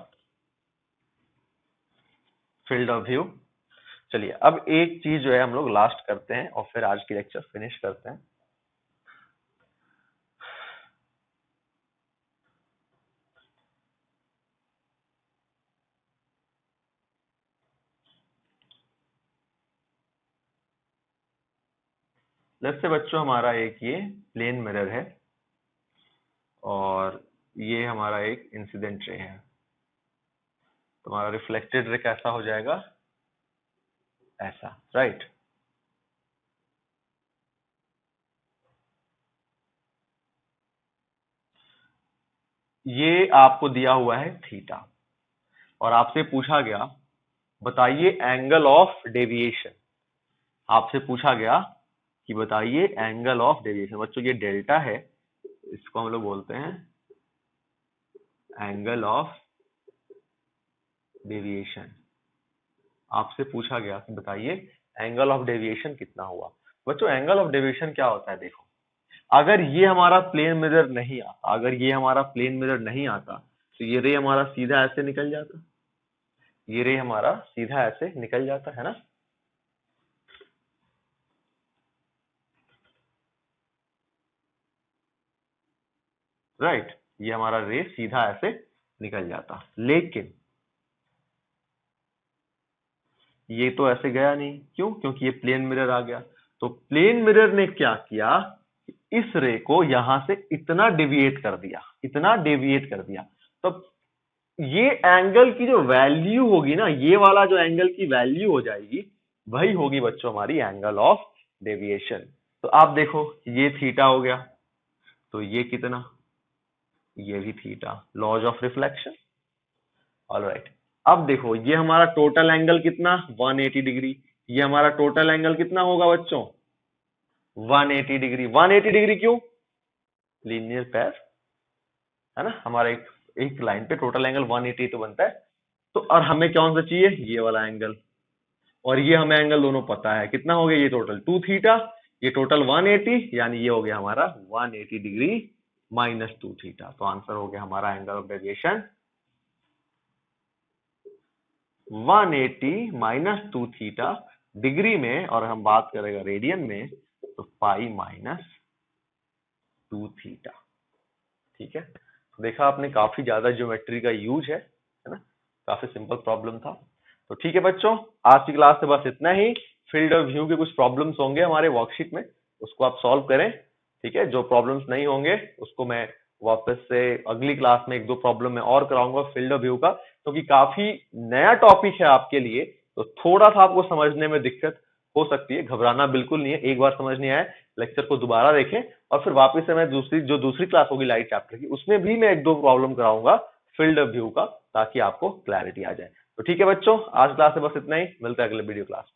फील्ड ऑफ व्यू। चलिए अब एक चीज जो है हम लोग लास्ट करते हैं और फिर आज की लेक्चर फिनिश करते हैं। लेट्स से बच्चों हमारा एक ये प्लेन मिरर है और ये हमारा एक इंसिडेंट रे है। तो हमारा रिफ्लेक्टेड रे कैसा हो जाएगा, ऐसा, राइट। ये आपको दिया हुआ है थीटा और आपसे पूछा गया बताइए एंगल ऑफ डेविएशन। आपसे पूछा गया कि बताइए एंगल ऑफ डेविएशन। बच्चों ये डेल्टा है, इसको हम लोग बोलते हैं एंगल ऑफ डेविएशन। आपसे पूछा गया कि बताइए एंगल ऑफ डेविएशन कितना हुआ। बच्चों एंगल ऑफ डेविएशन क्या होता है, देखो अगर ये हमारा प्लेन मिरर नहीं आता, अगर ये हमारा प्लेन मिरर नहीं आता तो ये रे हमारा सीधा ऐसे निकल जाता, ये रे हमारा सीधा ऐसे निकल जाता है ना। राइट, ये हमारा रे सीधा ऐसे निकल जाता, लेकिन ये तो ऐसे गया नहीं। क्यों? क्योंकि ये प्लेन मिरर आ गया। तो प्लेन मिरर ने क्या किया, इस रे को यहां से इतना डेविएट कर दिया, इतना डेविएट कर दिया। तो ये एंगल की जो वैल्यू होगी ना, ये वाला जो एंगल की वैल्यू हो जाएगी, वही होगी बच्चों हमारी एंगल ऑफ डेविएशन। तो आप देखो ये थीटा हो गया, तो ये कितना, ये भी theta, laws of reflection. Alright, अब देखो ये हमारा टोटल एंगल कितना, 180 डिग्री। ये हमारा टोटल एंगल कितना होगा बच्चों, 180 डिग्री। 180 डिग्री क्यों, लीनियर पेयर, है ना। हमारा एक एक लाइन पे टोटल एंगल 180 तो बनता है। तो और हमें कौन सा चाहिए, ये वाला एंगल। और ये हमें एंगल दोनों पता है, कितना हो गया, ये टोटल 2 थीटा, ये टोटल 180, यानी ये हो गया हमारा 180 डिग्री माइनस 2 थीटा। तो आंसर हो गया हमारा angle of deviation 180 minus 2 theta degree में, और हम बात करेगा रेडियन में तो पाई माइनस 2 थीटा। ठीक है, तो देखा आपने काफी ज्यादा ज्योमेट्री का यूज है ना, काफी सिंपल प्रॉब्लम था। तो ठीक है बच्चों, आज की क्लास से बस इतना ही। फील्ड ऑफ व्यू के कुछ प्रॉब्लम्स होंगे हमारे वर्कशीट में, उसको आप सॉल्व करें। ठीक है, जो प्रॉब्लम्स नहीं होंगे उसको मैं वापस से अगली क्लास में एक दो प्रॉब्लम में और कराऊंगा फील्ड ऑफ व्यू का, क्योंकि काफी नया टॉपिक है आपके लिए, तो थोड़ा सा आपको समझने में दिक्कत हो सकती है। घबराना बिल्कुल नहीं है, एक बार समझ नहीं आए लेक्चर को दोबारा देखें और फिर वापस से मैं दूसरी क्लास होगी लाइट चैप्टर की, उसमें भी मैं एक दो प्रॉब्लम कराऊंगा फील्ड ऑफ व्यू का, ताकि आपको क्लैरिटी आ जाए। तो ठीक है बच्चों, आज क्लास से बस इतना ही, मिलते हैं अगले वीडियो क्लास।